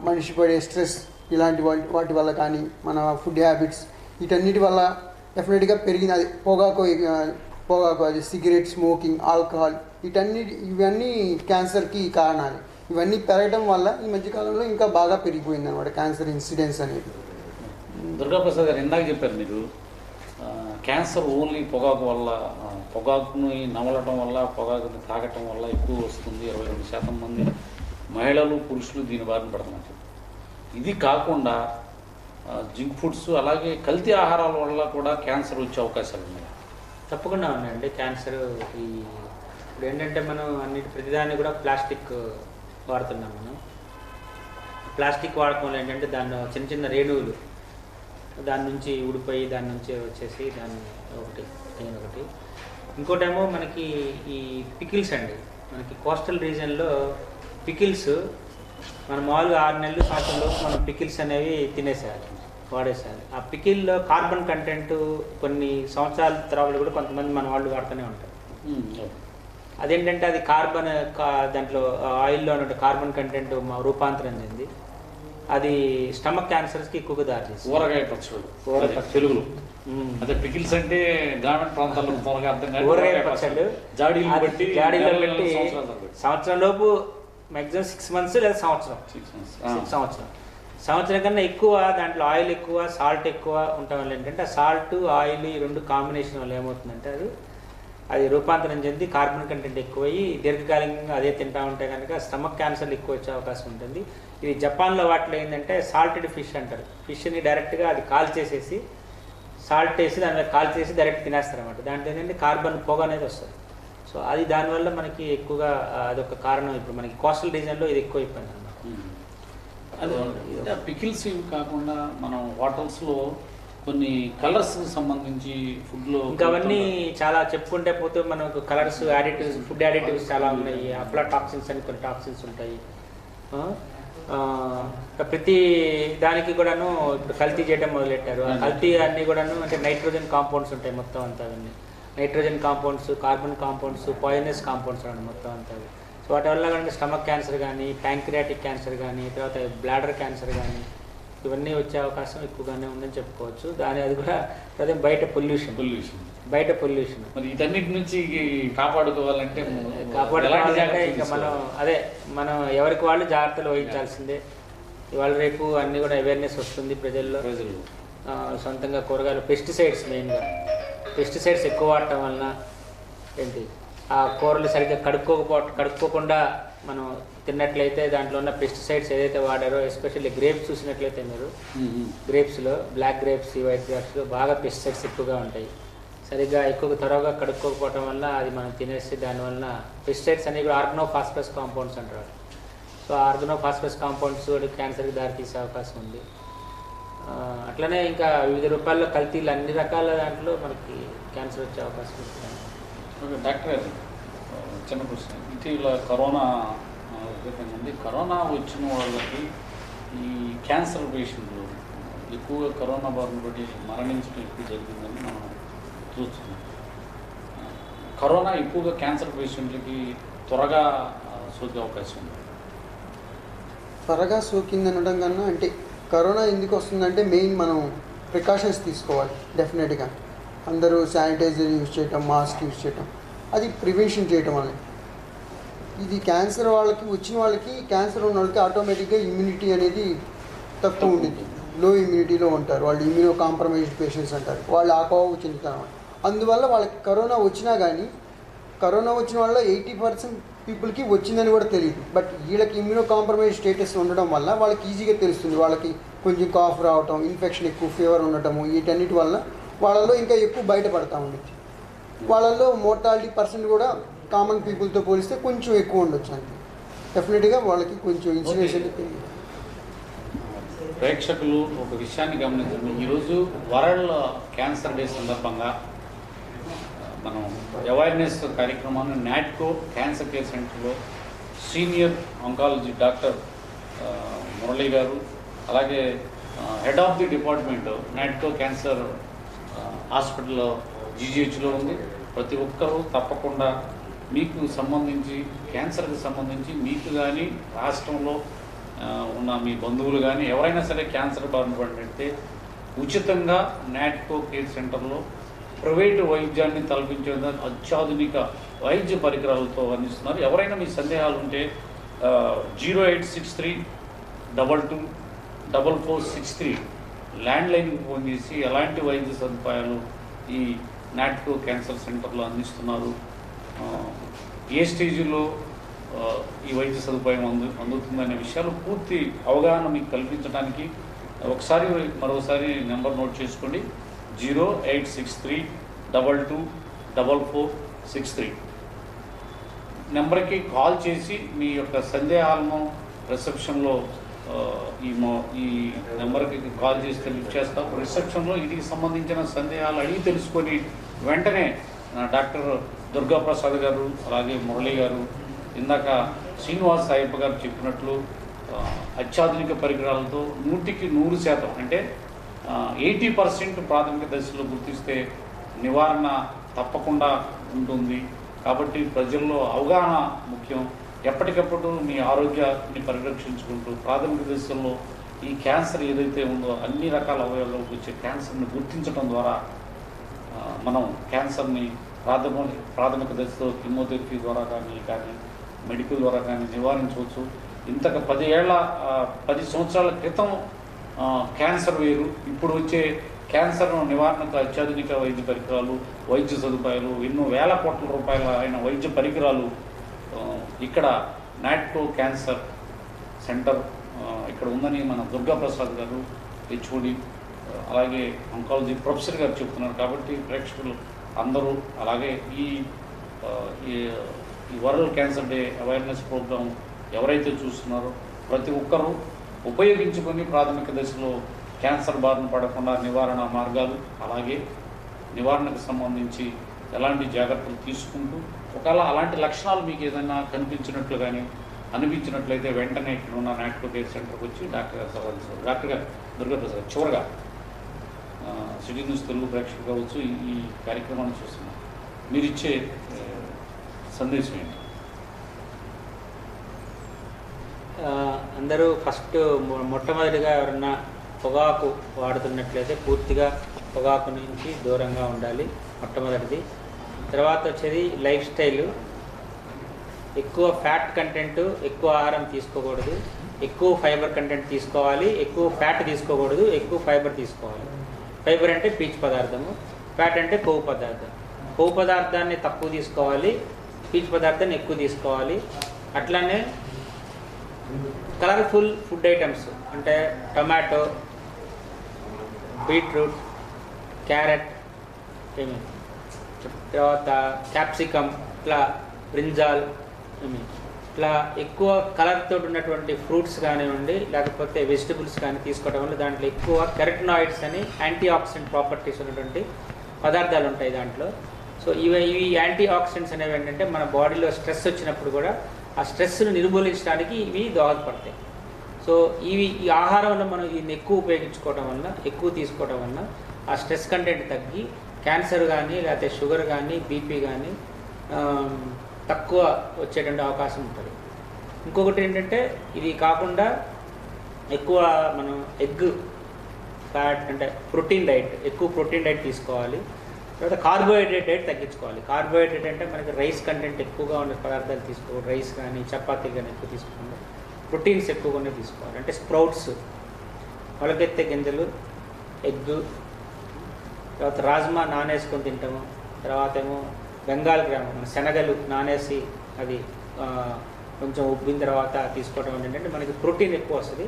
మనిషి పడే స్ట్రెస్ ఇలాంటి వాటి వల్ల కానీ, మన ఫుడ్ హ్యాబిట్స్ వీటన్నిటి వల్ల డెఫినెట్గా పెరిగింది. అది పొగాకు అది సిగరెట్, స్మోకింగ్, ఆల్కహాల్ ఇవన్నీ క్యాన్సర్కి కారణాలు. ఇవన్నీ పెరగడం వల్ల ఈ మధ్యకాలంలో ఇంకా బాగా పెరిగిపోయింది అనమాట క్యాన్సర్ ఇన్సిడెన్స్ అనేది. దుర్గాప్రసాద్ గారు, ఇందాక చెప్పారు మీరు క్యాన్సర్ ఓన్లీ పొగాకు వల్ల, పొగాకుని నమలటం వల్ల, పొగాకుని తాగటం వల్ల ఎక్కువ వస్తుంది. 22% మంది మహిళలు పురుషులు దీని బారిన పడుతున్నారు. ఇది కాకుండా జంక్ ఫుడ్స్ అలాగే కల్తీ ఆహారాల వల్ల కూడా క్యాన్సర్ వచ్చే అవకాశాలు ఉన్నాయి. తప్పకుండా ఉన్నాయండి. క్యాన్సర్ ఇప్పుడు ఏంటంటే మనం ప్రతిదాన్ని కూడా ప్లాస్టిక్ వాడుతున్నాం. మనం ప్లాస్టిక్ వాడకంలో ఏంటంటే దాన్ని చిన్న చిన్న రేణువులు దాని నుంచి ఊడిపోయి దాని నుంచి వచ్చేసి దాన్ని ఒకటి ఇంకోటేమో మనకి ఈ పికిల్స్ అండి. మనకి కోస్టల్ రీజియన్లో పికిల్స్ మనం మామూలుగా 6 నెలలు సంవత్సరంలోపు మనం పికిల్స్ అనేవి తినేసేయాలి, వాడేసేయాలి. ఆ పికిల్లో కార్బన్ కంటెంట్ కొన్ని సంవత్సరాల తర్వాత కూడా కొంతమంది మన వాళ్ళు వాడుతూనే ఉంటారు. అదేంటంటే అది కార్బన్, దాంట్లో ఆయిల్లో ఉన్న కార్బన్ కంటెంట్ రూపాంతరం చెంది అది స్టమక్ క్యాన్సర్స్కి ఎక్కువగా దారితీస్తుంది. ఊరగాయ పచ్చళ్ళు తెలుగులో అదే పికిల్స్ అంటే గ్రామీణ ప్రాంతాల్లో త్వరగా అర్థం కాదు. ఊరగాయ పచ్చళ్ళు జాడీలో పెట్టి సంవత్సరం లోపు మ్యాక్సిమం 6 months లేదా సంవత్సరం కన్నా ఎక్కువ దాంట్లో ఆయిల్ ఎక్కువ, సాల్ట్ ఎక్కువ ఉండటం వల్ల ఏంటంటే ఆ సాల్ట్, ఆయిల్ ఈ రెండు కాంబినేషన్ వల్ల ఏమవుతుందంటే అది రూపాంతరం చెంది కార్బన్ కంటెంట్ ఎక్కువయ్యి దీర్ఘకాలికంగా అదే తింటా ఉంటే కనుక స్టమక్ క్యాన్సర్లు ఎక్కువ వచ్చే అవకాశం ఉంటుంది. ఇది జపాన్లో వాటిలో ఏంటంటే సాల్టెడ్ ఫిష్ అంటారు. ఫిష్ని డైరెక్ట్గా అది కాల్చేసేసి సాల్ట్ వేసి దాని మీద కాల్చేసి డైరెక్ట్ తినేస్తారు అనమాట. దాంట్లో ఏంటంటే కార్బన్ పొగ అనేది వస్తుంది. సో అది దానివల్ల మనకి ఎక్కువగా అదొక కారణం. ఇప్పుడు మనకి కోస్టల్ రీజియన్లో ఇది ఎక్కువ అయిపోయింది అనమాట. అదే పికిల్స్ ఇవి కాకుండా మనం హోటల్స్లో కొన్ని కలర్స్ సంబంధించి ఫుడ్లో ఇంకా అవన్నీ చాలా చెప్పుకుంటే పోతే మనకు కలర్స్, యాడిటివ్స్, ఫుడ్ యాడిటివ్స్ చాలా ఉన్నాయి. అఫ్లాటాక్సిన్స్ అని కొన్ని టాక్సిన్స్ ఉంటాయి. ప్రతి దానికి కూడాను ఇప్పుడు కల్తీ చేయడం మొదలెట్టారు. ఆ కల్తీ అన్నీ కూడాను అంటే నైట్రోజన్ కాంపౌండ్స్ ఉంటాయి మొత్తం అంతా. అవన్నీ nitrogen compounds, carbon compounds, poisonous compounds అండి మొత్తం అంతా. సో వాటి వల్ల కనుక స్టమక్ క్యాన్సర్ కానీ, ప్యాంక్రియాటిక్ క్యాన్సర్ కానీ, తర్వాత బ్లాడర్ క్యాన్సర్ కానీ ఇవన్నీ వచ్చే అవకాశం ఎక్కువగానే ఉందని చెప్పుకోవచ్చు. అది కూడా అదే బయట పొల్యూషన్ మరి వీటన్నిటి నుంచి కాపాడుకోవాలంటే ఇంకా మనం ఎవరికి వాళ్ళు జాగ్రత్తలు వహించాల్సిందే. ఇవాళ రేపు అన్నీ కూడా అవేర్నెస్ వస్తుంది ప్రజల్లో. సొంతంగా కూరగాయలు, మెయిన్గా పెస్టిసైడ్స్ ఎక్కువ వాడటం వలన ఆ కూరలు సరిగ్గా కడుక్కోకుండా మనం తిన్నట్లయితే దాంట్లో ఉన్న పెస్టిసైడ్స్ ఏదైతే వాడారో, ఎస్పెషల్లీ గ్రేప్స్ చూసినట్లయితే మీరు గ్రేప్స్లో బ్లాక్ గ్రేప్స్, వైట్ గ్రేప్స్లో బాగా పెస్టిసైడ్స్ ఎక్కువగా ఉంటాయి. సరిగ్గా త్వరగా కడుక్కోకపోవటం వల్ల అది మనం తినేసి దానివల్ల పెస్టిసైడ్స్ అనేవి కూడా ఆర్గనోఫాస్ఫరస్ కాంపౌండ్స్ అంటారు. సో ఆర్గనోఫాస్ఫరస్ కాంపౌండ్స్ క్యాన్సర్కి దారితీసే అవకాశం ఉంది. అట్లనే ఇంకా వివిధ రూపాల్లో కల్తీలు అన్ని రకాల దాంట్లో మనకి క్యాన్సర్ వచ్చే అవకాశం ఉంటుంది. డాక్టర్ గారు, చిన్న ప్రశ్న. ఇటీవల కరోనా వచ్చిన వాళ్ళకి ఈ క్యాన్సర్ పేషెంట్లు ఎక్కువగా కరోనా బారిన పడి మరణించడం ఎక్కువ జరిగిందని మనం చూస్తున్నాం. కరోనా ఎక్కువగా క్యాన్సర్ పేషెంట్లకి త్వరగా సోకే అవకాశం ఉంది. త్వరగా సోకింది అనడం కన్నా అంటే కరోనా ఎందుకు వస్తుందంటే మెయిన్ మనం ప్రికాషన్స్ తీసుకోవాలి డెఫినెట్గా. అందరూ శానిటైజర్ యూజ్ చేయటం, మాస్క్ యూజ్ చేయటం, అది ప్రివెన్షన్ చేయటం వల్ల. ఇది క్యాన్సర్ వాళ్ళకి వచ్చిన వాళ్ళకి, క్యాన్సర్ ఉన్న వాళ్ళకి ఆటోమేటిక్గా ఇమ్యూనిటీ అనేది తక్కువ ఉండింది, లో ఇమ్యూనిటీలో ఉంటారు వాళ్ళు. ఇమ్యూనో కాంప్రమైజ్డ్ పేషెంట్స్ అంటారు వాళ్ళు, ఆ కోవ చెందుతారు. అందువల్ల వాళ్ళకి కరోనా వచ్చినా కానీ, కరోనా వచ్చిన వాళ్ళ 80% పీపుల్కి వచ్చిందని కూడా తెలియదు. బట్ వీళ్ళకి ఇమ్యూనో కాంప్రమైజ్ స్టేటస్ ఉండడం వల్ల వాళ్ళకి ఈజీగా తెలుస్తుంది. వాళ్ళకి కొంచెం కాఫ్ రావటం, ఇన్ఫెక్షన్ ఎక్కువ, ఫీవర్ ఉండటము, వీటన్నిటి వల్ల వాళ్ళల్లో ఇంకా ఎక్కువ బయటపడతా ఉండొచ్చు. వాళ్ళల్లో మోర్టాలిటీ పర్సెంట్ కూడా కామన్ పీపుల్తో పోలిస్తే కొంచెం ఎక్కువ ఉండొచ్చు. అంతే డెఫినెట్గా వాళ్ళకి కొంచెం ఇన్సిడెన్స్. ప్రేక్షకులు ఒక విషయాన్ని గమనించండి. ఈరోజు వరల్డ్ క్యాన్సర్ డే సందర్భంగా మనం అవేర్నెస్ కార్యక్రమాన్ని నాట్కో క్యాన్సర్ కేర్ సెంటర్లో సీనియర్ ఆంకాలజీ డాక్టర్ మురళి గారు, అలాగే head of the department Natco cancer హాస్పిటల్లో జీజీహెచ్లో ఉంది. ప్రతి ఒక్కరూ తప్పకుండా మీకు సంబంధించి, క్యాన్సర్కి సంబంధించి మీకు కానీ, రాష్ట్రంలో ఉన్న మీ బంధువులు కానీ ఎవరైనా సరే క్యాన్సర్ బారిన పడినట్టే ఉచితంగా నాట్కో కేర్ సెంటర్లో ప్రైవేటు వైద్యాన్ని తలపించేందుకు అత్యాధునిక వైద్య పరికరాలతో అందిస్తున్నారు. ఎవరైనా మీ సందేహాలు ఉంటే 0863224463 ల్యాండ్లైన్కి ఫోన్ చేసి ఎలాంటి వైద్య సదుపాయాలు ఈ నాట్కో క్యాన్సర్ సెంటర్లో అందిస్తున్నారు, ఏ స్టేజ్లో ఈ వైద్య సదుపాయం అందుతుందనే విషయాలు పూర్తి అవగాహన మీకు కల్పించడానికి మరోసారి నెంబర్ నోట్ చేసుకోండి. 0863224463 నెంబర్కి కాల్ చేసి మీ యొక్క సందేహాలను రిసెప్షన్లో ఈ నెంబర్కి కాల్ చేస్తే లిఫ్ట్ చేస్తాం. రిసెప్షన్లో వీటికి సంబంధించిన సందేహాలు అడిగి తెలుసుకొని వెంటనే డాక్టర్ దుర్గాప్రసాద్ గారు, అలాగే మురళి గారు, ఇందాక శ్రీనివాస్ అయ్యప్ప గారు చెప్పినట్లు అత్యాధునిక పరికరాలతో 100% అంటే 80% ప్రాథమిక దశలో గుర్తిస్తే నివారణ తప్పకుండా ఉంటుంది. కాబట్టి ప్రజల్లో అవగాహన ముఖ్యం. ఎప్పటికప్పుడు మీ ఆరోగ్యాన్ని పరిరక్షించుకుంటూ ప్రాథమిక దశల్లో ఈ క్యాన్సర్ ఏదైతే ఉందో అన్ని రకాల అవయవాలకు వచ్చే క్యాన్సర్ని గుర్తించడం ద్వారా మనం క్యాన్సర్ని ప్రాథమిక దశలో కీమోథెరపీ ద్వారా కానీ మెడికల్ ద్వారా కానీ నివారించవచ్చు. ఇంతకు 10 సంవత్సరాల క్రితం క్యాన్సర్ వేరు, ఇప్పుడు వచ్చే క్యాన్సర్ నివారణకు అత్యాధునిక వైద్య పరికరాలు, వైద్య సదుపాయాలు, ఎన్నో వేల కోట్ల రూపాయల అయిన వైద్య పరికరాలు ఇక్కడ నాట్కో క్యాన్సర్ సెంటర్ ఇక్కడ ఉందని మన దుర్గాప్రసాద్ గారు హెచ్ఓడి, అలాగే ఆంకాలజీ ప్రొఫెసర్ గారు చెప్తున్నారు. కాబట్టి ప్రేక్షకులు అందరూ, అలాగే ఈ world cancer day awareness program ఎవరైతే చూస్తున్నారో ప్రతి ఒక్కరూ ఉపయోగించుకొని ప్రాథమిక దశలో క్యాన్సర్ బారిన పడకుండా నివారణ మార్గాలు, అలాగే నివారణకు సంబంధించి ఎలాంటి జాగ్రత్తలు తీసుకుంటూ, ఒకవేళ అలాంటి లక్షణాలు మీకు ఏదైనా కనిపించినట్లు కానీ అనిపించినట్లయితే వెంటనే ఇక్కడ ఉన్న నాట్కో కేర్ సెంటర్కి వచ్చి డాక్టర్ గారు సవాల్ డాక్టర్ గారు దుర్గాప్రసాద్ చివరిగా సిటీ న్యూస్ తెలుగు ప్రేక్షకులు కావచ్చు ఈ కార్యక్రమాన్ని చూస్తున్నారు, మీరు ఇచ్చే సందేశం ఏంటి? అందరూ ఫస్ట్ మొట్టమొదటిగా ఎవరన్నా పొగాకు వాడుతున్నట్లయితే పూర్తిగా పొగాకు నుంచి దూరంగా ఉండాలి మొట్టమొదటిది. తర్వాత వచ్చేది లైఫ్ స్టైల్, ఎక్కువ ఫ్యాట్ కంటెంట్, ఎక్కువ ఆహారం తీసుకోకూడదు, ఎక్కువ ఫైబర్ కంటెంట్ తీసుకోవాలి, ఎక్కువ ఫ్యాట్ తీసుకోకూడదు, ఎక్కువ ఫైబర్ తీసుకోవాలి. ఫైబర్ అంటే పీచు పదార్థము, ఫ్యాట్ అంటే కొవ్వు పదార్థం. కొవ్వు పదార్థాన్ని తక్కువ తీసుకోవాలి, పీచు పదార్థాన్ని ఎక్కువ తీసుకోవాలి. అట్లానే కలర్ఫుల్ ఫుడ్ ఐటమ్స్ అంటే టొమాటో, బీట్రూట్, క్యారెట్, తర్వాత క్యాప్సికమ్, ఇట్లా బ్రింజాల్, ఇట్లా ఎక్కువ కలర్తో ఉన్నటువంటి ఫ్రూట్స్ కానివ్వండి, లేకపోతే వెజిటబుల్స్ కానీ తీసుకోవడం వల్ల దాంట్లో ఎక్కువ కెరటినాయిడ్స్ అని యాంటీ ఆక్సిడెంట్ ప్రాపర్టీస్ ఉన్నటువంటి పదార్థాలు ఉంటాయి దాంట్లో. సో ఇవి యాంటీ ఆక్సిడెంట్స్ అనేవి ఏంటంటే మన బాడీలో స్ట్రెస్ వచ్చినప్పుడు కూడా ఆ స్ట్రెస్ను నిర్మూలించడానికి ఇవి దోహదపడతాయి. సో ఈ ఆహారంలో మనం దీన్ని ఎక్కువ ఉపయోగించుకోవడం వల్ల, ఎక్కువ తీసుకోవడం వల్ల ఆ స్ట్రెస్ కంటెంట్ తగ్గి క్యాన్సర్ కానీ లేకపోతే షుగర్ కానీ బీపీ కానీ తక్కువ వచ్చేటువంటి అవకాశం ఉంటుంది. ఇంకొకటి ఏంటంటే ఇది కాకుండా ఎక్కువ మనం ఫ్యాట్ అంటే ప్రోటీన్ డైట్, ఎక్కువ ప్రోటీన్ డైట్ తీసుకోవాలి. తర్వాత కార్బోహైడ్రేట్ డైట్ తగ్గించుకోవాలి. కార్బోహైడ్రేట్ అంటే మనకి రైస్ కంటెంట్ ఎక్కువగా ఉండే పదార్థాలు తీసుకోవాలి. రైస్ కానీ చపాతీ కానీ ఎక్కువ తీసుకోవాలి. ప్రోటీన్స్ ఎక్కువగానే తీసుకోవాలి. అంటే స్ప్రౌట్స్, మొలకెత్తే గింజలు, ఎగ్, తర్వాత రాజ్మా నానేసుకొని తింటాము. తర్వాత ఏమో బెంగాల్ గ్రామం, మన శనగలు నానేసి అది కొంచెం ఉబ్బిన తర్వాత తీసుకోవడం ఏంటంటే మనకి ప్రోటీన్ ఎక్కువ వస్తుంది.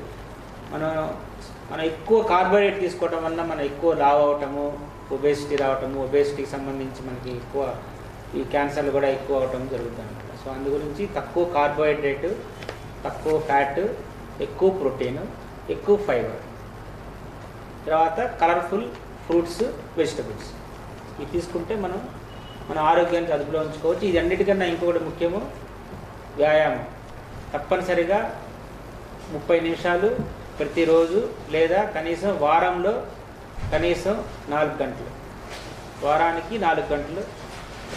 మనం ఎక్కువ కార్బోహైడ్రేట్ తీసుకోవడం వల్ల మనం ఎక్కువ లావ్ అవటము, ఒబేసిటీ రావటము, ఒబేసిటీకి సంబంధించి మనకి ఎక్కువ ఈ క్యాన్సర్లు కూడా ఎక్కువ అవటం జరుగుతుంది అనమాట. సో అందు గురించి తక్కువ కార్బోహైడ్రేట్, తక్కువ ఫ్యాట్, ఎక్కువ ప్రోటీన్, ఎక్కువ ఫైబర్, తర్వాత కలర్ఫుల్ ఫ్రూట్స్, వెజిటబుల్స్ ఇవి తీసుకుంటే మన ఆరోగ్యాన్ని అదుపులో ఉంచుకోవచ్చు. ఇది అన్నిటికన్నా ఇంకొకటి ముఖ్యము వ్యాయామం. తప్పనిసరిగా 30 నిమిషాలు ప్రతిరోజు లేదా కనీసం వారంలో కనీసం 4 గంటలు, వారానికి 4 గంటలు,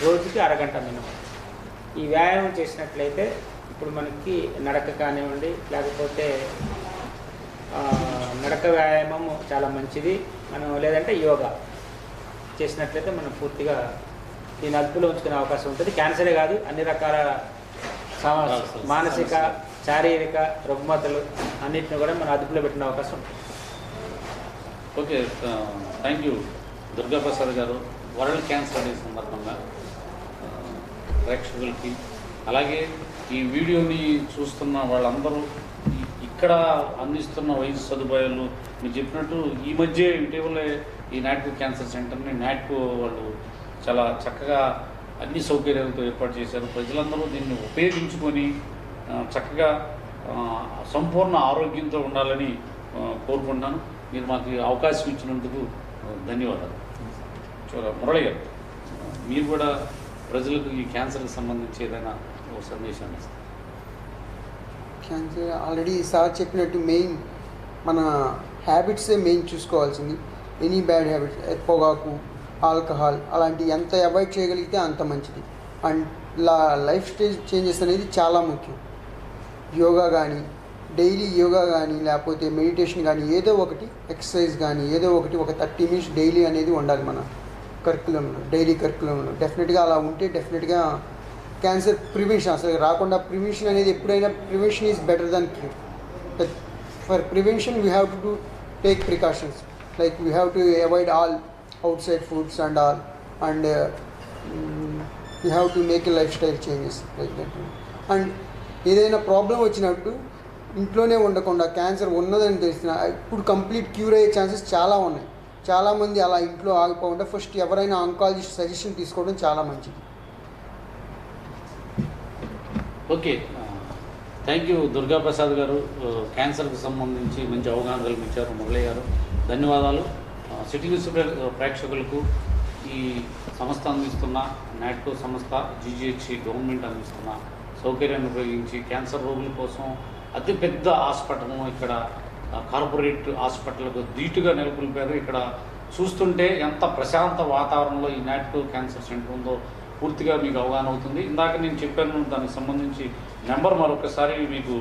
రోజుకి అరగంట మినిమం ఈ వ్యాయామం చేసినట్లయితే ఇప్పుడు మనకి నడక కానివ్వండి, లేకపోతే నడక వ్యాయామం చాలా మంచిది. లేదంటే యోగా చేసినట్లయితే మనం పూర్తిగా దీన్ని అదుపులో ఉంచుకునే అవకాశం ఉంటుంది. క్యాన్సరే కాదు, అన్ని రకాల మానసిక, శారీరక రుగ్మతలు అన్నింటిని కూడా మనం అదుపులో పెట్టిన అవకాశం ఉంటుంది. ఓకే, థ్యాంక్ యూ దుర్గాప్రసాద్ గారు. వరల్డ్ క్యాన్సర్ డే సందర్భంగా ప్రేక్షకులకి, అలాగే ఈ వీడియోని చూస్తున్న వాళ్ళందరూ ఇక్కడ అందిస్తున్న వైద్య సదుపాయాలు మీరు చెప్పినట్టు ఈ మధ్య ఇటీవలే ఈ నాట్కో క్యాన్సర్ సెంటర్ని నాట్కో వాళ్ళు చాలా చక్కగా అన్ని సౌకర్యాలతో ఏర్పాటు చేశారు. ప్రజలందరూ దీన్ని ఉపయోగించుకొని చక్కగా సంపూర్ణ ఆరోగ్యంతో ఉండాలని కోరుకుంటున్నాను. మీరు మాకు అవకాశం ఇచ్చినందుకు ధన్యవాదాలు. మురళి గారు, మీరు కూడా ప్రజలకు ఈ క్యాన్సర్కి సంబంధించి ఏదైనా ఒక సందేశాన్ని ఇస్తారు. క్యాన్సర్ ఆల్రెడీ సార్ చెప్పినట్టు మెయిన్ మన హ్యాబిట్సే మెయిన్ చూసుకోవాల్సింది. ఎనీ బ్యాడ్ హ్యాబిట్స్, పొగాకు, ఆల్కహాల్ అలాంటి ఎంత అవాయిడ్ చేయగలిగితే అంత మంచిది. అండ్ లైఫ్ స్టైల్ చేంజెస్ అనేది చాలా ముఖ్యం. యోగా కానీ, డైలీ యోగా కానీ, లేకపోతే మెడిటేషన్ కానీ, ఏదో ఒకటి ఎక్సర్సైజ్ కానీ, ఏదో ఒకటి ఒక 30 మినిట్స్ డైలీ అనేది ఉండాలి మన కరికులంలో, డైలీ కరికులంలో. డెఫినెట్గా అలా ఉంటే డెఫినెట్గా క్యాన్సర్ ప్రివెన్షన్ అసలు రాకుండా, ప్రివెన్షన్ అనేది ఎప్పుడైనా prevention is better than cure. For prevention we have to take precautions, like we have to avoid all outside foods and all, and you have to make a lifestyle changes like that. And ఏదైనా problem వచ్చినప్పుడు ఇంట్లోనే ఉండకుండా cancer ఉన్నదని తెలిసిన ఇప్పుడు complete cure అయ్యే chances చాలా ఉన్నాయి. చాలామంది అలా ఇంట్లో ఆగిపోకుండా ఫస్ట్ ఎవరైనా ఆంకాలజిస్ట్ సజెషన్ తీసుకోవడం చాలా మంచిది. ఓకే, థ్యాంక్ యూ దుర్గాప్రసాద్ గారు. క్యాన్సర్కి సంబంధించి మంచి అవగాహన కల్పించారు మురళి గారు. ధన్యవాదాలు. సిటీ న్యూస్ ప్రేక్షకులకు ఈ సంస్థ అందిస్తున్న నాట్కో సంస్థ, జీజీహెచ్ గవర్నమెంట్ అందిస్తున్న సౌకర్యాన్ని ఉపయోగించి క్యాన్సర్ రోగుల కోసం అతిపెద్ద హాస్పిటల్ ఇక్కడ కార్పొరేట్ హాస్పిటల్కు ధీటుగా నెలకొల్పారు. ఇక్కడ చూస్తుంటే ఎంత ప్రశాంత వాతావరణంలో ఈ నాట్కో క్యాన్సర్ సెంటర్ ఉందో పూర్తిగా మీకు అవగాహన అవుతుంది. ఇందాక నేను చెప్పాను, దానికి సంబంధించి నెంబర్ మరొకసారి మీకు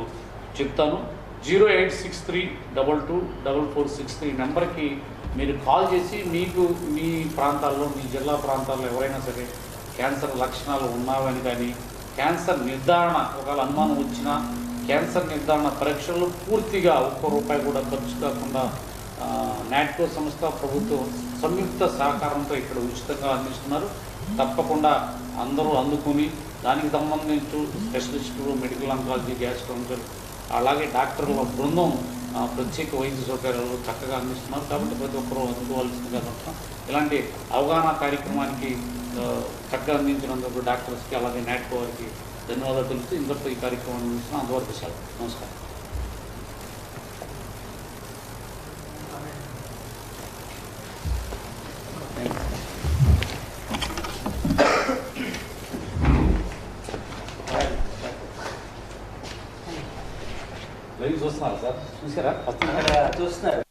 చెప్తాను. 086322446 నెంబర్కి మీరు కాల్ చేసి మీకు మీ ప్రాంతాల్లో, మీ జిల్లా ప్రాంతాల్లో ఎవరైనా సరే క్యాన్సర్ లక్షణాలు ఉన్నావని కానీ, క్యాన్సర్ నిర్ధారణ ఒకవేళ అనుమానం వచ్చినా క్యాన్సర్ నిర్ధారణ పరీక్షలు పూర్తిగా ₹1 కూడా ఖర్చు కాకుండా నాట్కో సంస్థ, ప్రభుత్వం సంయుక్త సహకారంతో ఇక్కడ ఉచితంగా అందిస్తున్నారు. తప్పకుండా అందరూ అందుకుని దానికి సంబంధించి స్పెషలిస్టులు, మెడికల్ ఆంకాలజీ, గ్యాస్ట్రాంటల్, అలాగే డాక్టర్ల బృందం ప్రత్యేక వైద్య సౌకర్యాలు చక్కగా అందిస్తున్నారు. కాబట్టి ప్రతి ఒక్కరూ అందుకోవాల్సిందిగా చెప్తాం. ఇలాంటి అవగాహన కార్యక్రమానికి చక్కగా అందించినందుకు డాక్టర్స్కి, అలాగే నాట్కో వారికి ధన్యవాదాలు తెలుపుతూ ఇంతటితో ఈ కార్యక్రమం అందిస్తున్నాం. అంతవరకు సెలవు. నమస్కారం. లైవ్ చూస్తున్నారు సార్? చూసారా? చూస్తున్నారు.